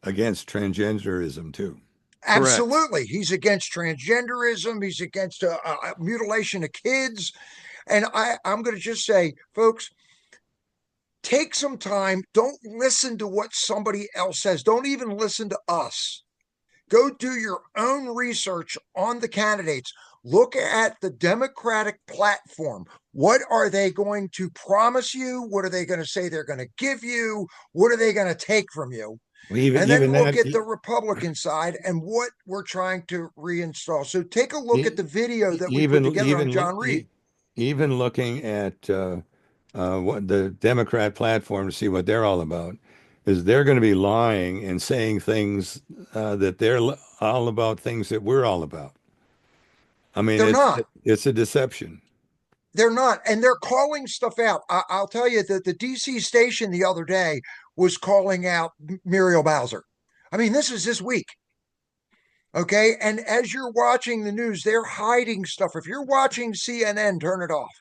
against transgenderism too. Absolutely. Correct. He's against transgenderism. He's against mutilation of kids. And I'm going to just say, folks, take some time. Don't listen to what somebody else says. Don't even listen to us. Go do your own research on the candidates. Look at the Democratic platform. What are they going to promise you? What are they going to say they're going to give you? What are they going to take from you? And then look at the Republican side and what we're trying to reinstall. So take a look at the video that we put together on John Reid. Even looking at what the Democrat platform to see what they're all about, is they're going to be lying and saying things that they're all about things that we're all about. I mean, it's a deception. They're not. And they're calling stuff out. I'll tell you that the DC station the other day was calling out Muriel Bowser. I mean, this is this week. Okay. And as you're watching the news, they're hiding stuff. If you're watching CNN, turn it off.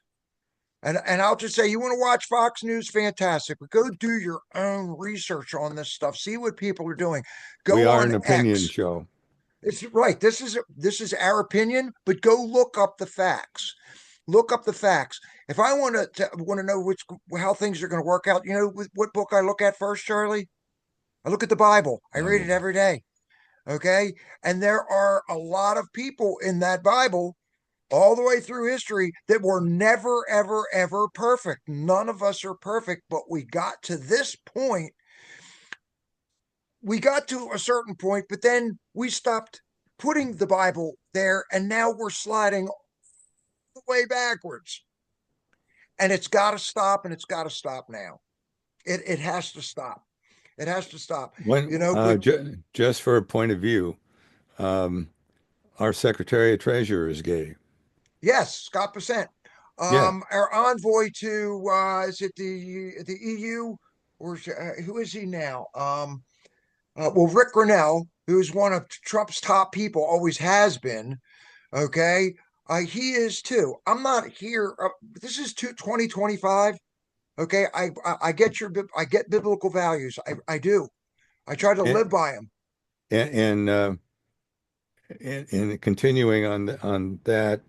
And I'll just say, you want to watch Fox News, fantastic, but go do your own research on this stuff. See what people are doing. We are an X. opinion show. It's right. This is our opinion, but go look up the facts. Look up the facts. If I want to know how things are going to work out, what book I look at first, Charlie? I look at the Bible. I read it every day. Okay, and there are a lot of people in that Bible all the way through history that were never, ever, ever perfect. None of us are perfect, but we got to this point. We got to a certain point, but then we stopped putting the Bible there, and now we're sliding the way backwards. And it's got to stop, and it's got to stop now. It has to stop. It has to stop. But Just for a point of view, um, our Secretary of Treasurer is gay. yes, Scott Bessent. Yeah, Our envoy to is it the EU or who is he now? Well, Rick Grinnell, who's one of Trump's top people, always has been. Okay, he is too. I'm not here. This is 2025. Okay, I get I get biblical values. I do. I try to and live by them. and, uh, and continuing on that,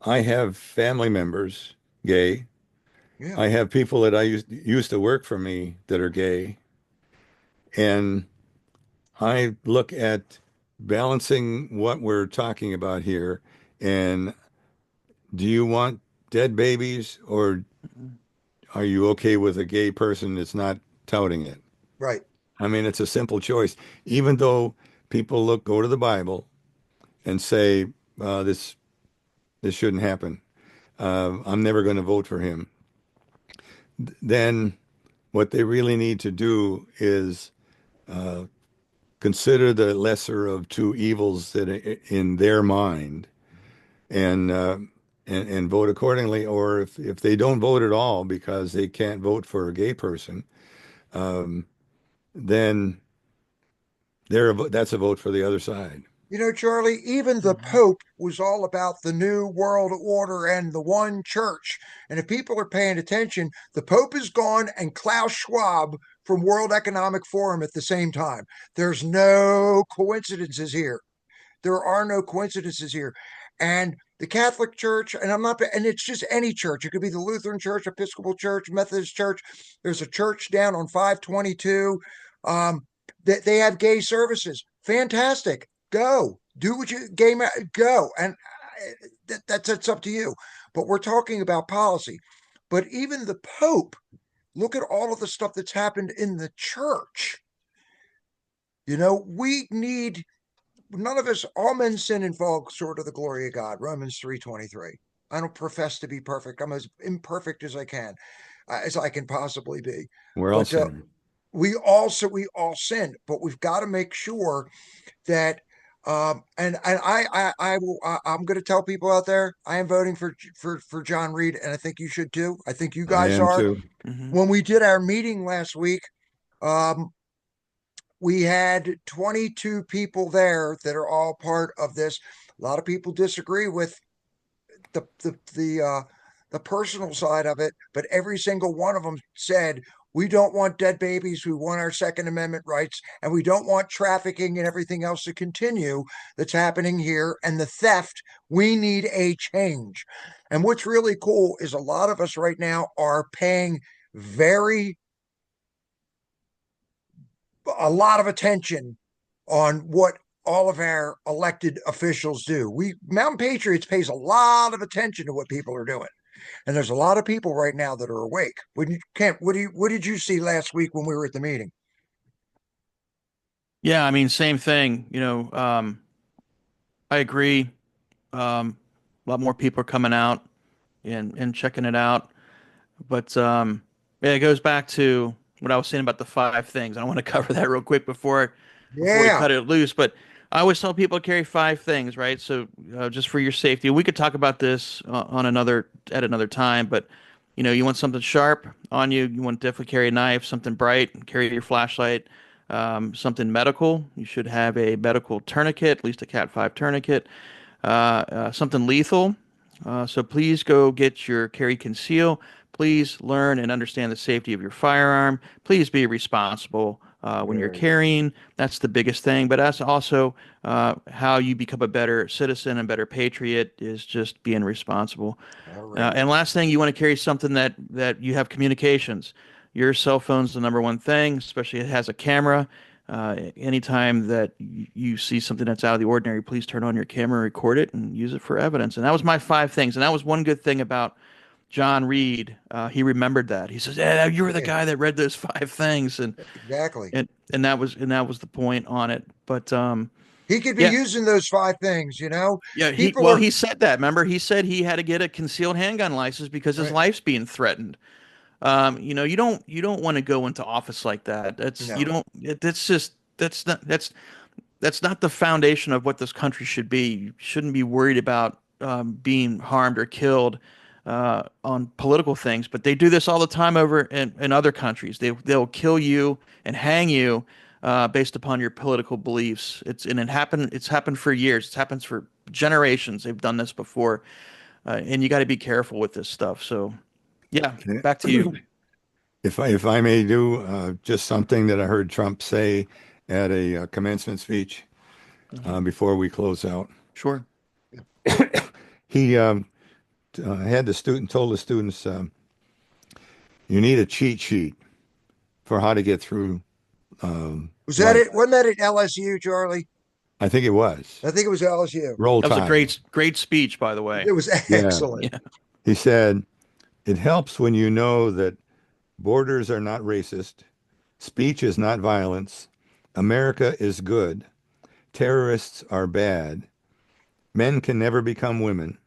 I have family members gay. Yeah, I have people that I used to work for me that are gay, and I look at balancing what we're talking about here. And do you want dead babies, or are you okay with a gay person that's not touting it? right. I mean, it's a simple choice. Even though people go to the Bible and say this shouldn't happen. I'm never going to vote for him. Then what they really need to do is uh, consider the lesser of two evils that in their mind, and and vote accordingly. Or if they don't vote at all because they can't vote for a gay person, um, then that's a vote for the other side. Charlie, even the Pope was all about the new world order and the one church. And if people are paying attention, the Pope is gone and Klaus Schwab from World Economic Forum at the same time. There's no coincidences here. There are no coincidences here. And the Catholic Church, and it's just any church. It could be the Lutheran Church, Episcopal Church, Methodist Church. There's a church down on 522. They have gay services. Fantastic. Go do what you go, and that's up to you. But we're talking about policy. But even the Pope, look at all of the stuff that's happened in the church. We need none of us, all men sin and fall short of the glory of God. Romans 3:23. I don't profess to be perfect. I'm as imperfect as I can, as I can possibly be. We're all But sinners. we all sin, but we've got to make sure that and I'm going to tell people out there I am voting for John Reid, and I think you should too. I think you I guys am are. too. Hmm. When we did our meeting last week, um, we had 22 people there that are all part of this. A lot of people disagree with the the the uh, the personal side of it, but every single one of them said we don't want dead babies. We want our Second Amendment rights, and we don't want trafficking and everything else to continue that's happening here. And the theft, we need a change. And what's really cool is a lot of us right now are paying very a lot of attention on what all of our elected officials do. We Mountain Patriots pays a lot of attention to what people are doing. And there's a lot of people right now that are awake. When you can't, what did you see last week when we were at the meeting? Yeah, I mean, same thing. I agree. A lot more people are coming out and checking it out. But yeah, it goes back to what I was saying about the five things. I want to cover that real quick before we Yeah, cut it loose. But I always tell people to carry five things, right? So just for your safety, we could talk about this on another time. But you want something sharp on you. You want to definitely carry a knife, something bright, carry your flashlight. Something medical. You should have a medical tourniquet, at least a Cat 5 tourniquet. Something lethal. So please go get your carry conceal. Please learn and understand the safety of your firearm. Please be responsible when you're very carrying. That's the biggest thing. But that's also how you become a better citizen and better patriot is just being responsible. all right. And last thing, you want to carry something that you have communications. Your cell phone's the number one thing, especially it has a camera. Anytime that you see something that's out of the ordinary, please turn on your camera, record it, and use it for evidence. And that was my 5 things. And that was one good thing about John Reid. He remembered that. He says, "Yeah, you were the Yeah, guy that read those 5 things," exactly. and that was the point on it. But He could be yeah, using those 5 things, you know. yeah. People are He said that. Remember, he said he had to get a concealed handgun license because his right. life's being threatened. You don't want to go into office like that. That's you No. don't. That's just that's not the foundation of what this country should be. You shouldn't be worried about being harmed or killed on political things, but they do this all the time over in other countries. They'll kill you and hang you based upon your political beliefs. It's happened for years. It's happened for generations. They've done this before, and you got to be careful with this stuff. So, yeah, back to you. If I may do just something that I heard Trump say at a commencement speech before we close out. Sure. He told the students, you need a cheat sheet for how to get through Was that life. it? Wasn't that at LSU, Charlie? I think it was. I think it was LSU. Roll That was a Tide. great speech, by the way. It was Yeah. excellent. Yeah. He said, it helps when you know that borders are not racist, speech is not violence, America is good, terrorists are bad, men can never become women,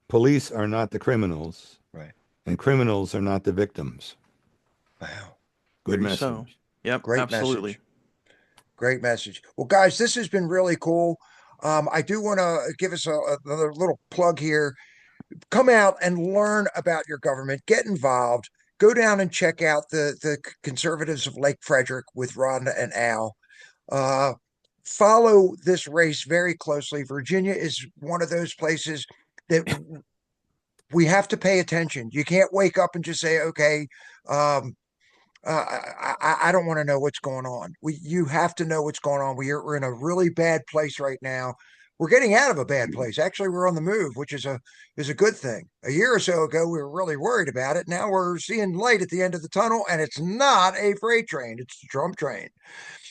police are not the criminals, Right. and criminals are not the victims. Wow. Good Maybe message. so. Yep, Great absolutely. message. Great message. Well, guys, this has been really cool. I do want to give us another little plug here. Come out and learn about your government. Get involved. Go down and check out the conservatives of Lake Frederick with Rhonda and Al. Uh, Follow this race very closely. Virginia is one of those places that we have to pay attention. You can't wake up and just say, okay, um, I don't want to know what's going on. You have to know what's going on. We're in a really bad place right now. We're getting out of a bad place. Actually, we're on the move, which is a good thing. A year or so ago, we were really worried about it. Now we're seeing light at the end of the tunnel, and it's not a freight train; it's the Trump train.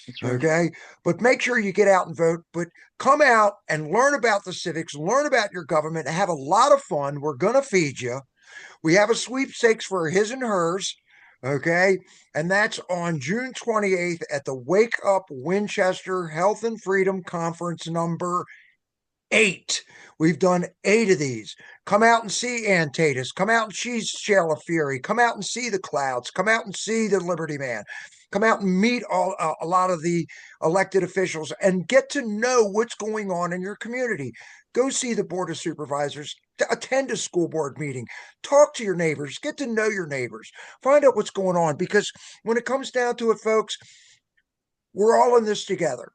That's right. Okay, but make sure you get out and vote. But come out and learn about the civics, learn about your government, have a lot of fun. We're gonna feed you. We have a sweepstakes for his and hers. Okay. And that's on June 28th at the Wake Up Winchester Health and Freedom Conference number 8. We've done 8 of these. Come out and see Ann Tatus. Come out and see Shell of Fury. Come out and see the Clouds. Come out and see the Liberty Man. Come out and meet a lot of the elected officials and get to know what's going on in your community. Go see the Board of Supervisors. Attend a school board meeting. Talk to your neighbors. Get to know your neighbors. Find out what's going on, because when it comes down to it, folks, we're all in this together.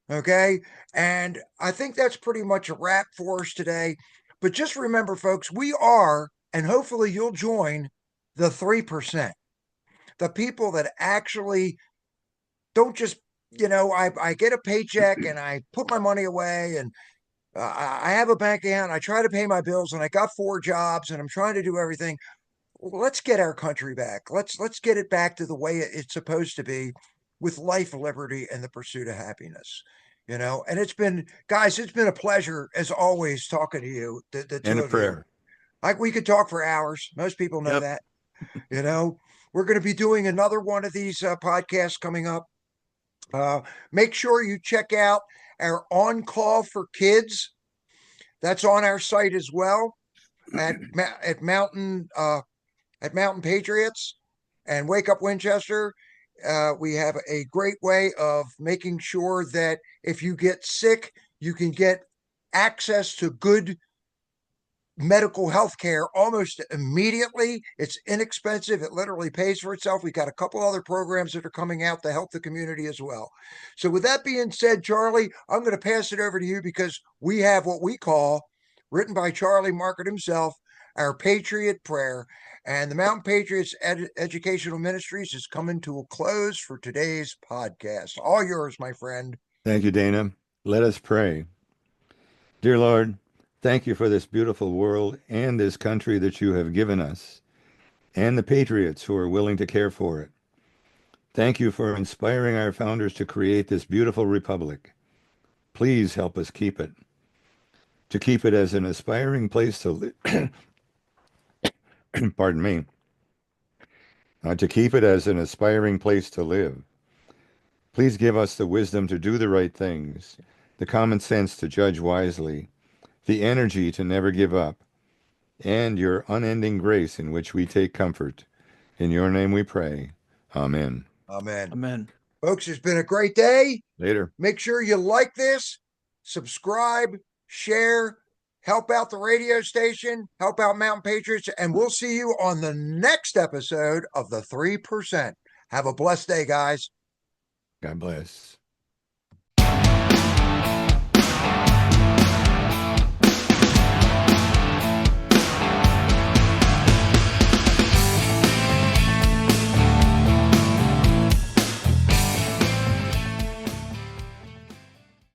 Okay. And I think that's pretty much a wrap for us today. But just remember, folks, we are, and hopefully you'll join the 3%, the people that actually don't just, I get a paycheck and I put my money away, and I have a bank account. I try to pay my bills, and I got 4 jobs, and I'm trying to do everything. Let's get our country back. Let's get it back to the way it's supposed to be, with life, liberty, and the pursuit of happiness. And guys, it's been a pleasure as always talking to you, the two And a of you. prayer. We could talk for hours. Most people know Yep. that. We're going to be doing another one of these podcasts coming up. Make sure you check out our On Call for Kids. That's on our site as well at Mountain Patriots and Wake Up Winchester. We have a great way of making sure that if you get sick, you can get access to good medical health care almost immediately. It's inexpensive. It literally pays for itself. We've got a couple other programs that are coming out to help the community as well. So with that being said, Charlie, I'm going to pass it over to you, because we have what we call, written by Charlie Market himself, our Patriot Prayer. And the Mountain Patriots Educational Ministries is coming to a close for today's podcast. All yours, my friend. Thank you, Dana. Let us pray. Dear Lord, thank you for this beautiful world and this country that you have given us, and the patriots who are willing to care for it. Thank you for inspiring our founders to create this beautiful republic. Please help us to keep it as an aspiring place to live. Pardon me. To keep it as an aspiring place to live. Please give us the wisdom to do the right things, the common sense to judge wisely, the energy to never give up, and your unending grace in which we take comfort. In your name we pray. Amen. Amen. Amen. Folks, it's been a great day. Later. Make sure you like this, subscribe, share, help out the radio station, help out Mountain Patriots, and we'll see you on the next episode of the 3%. Have a blessed day, guys. God bless.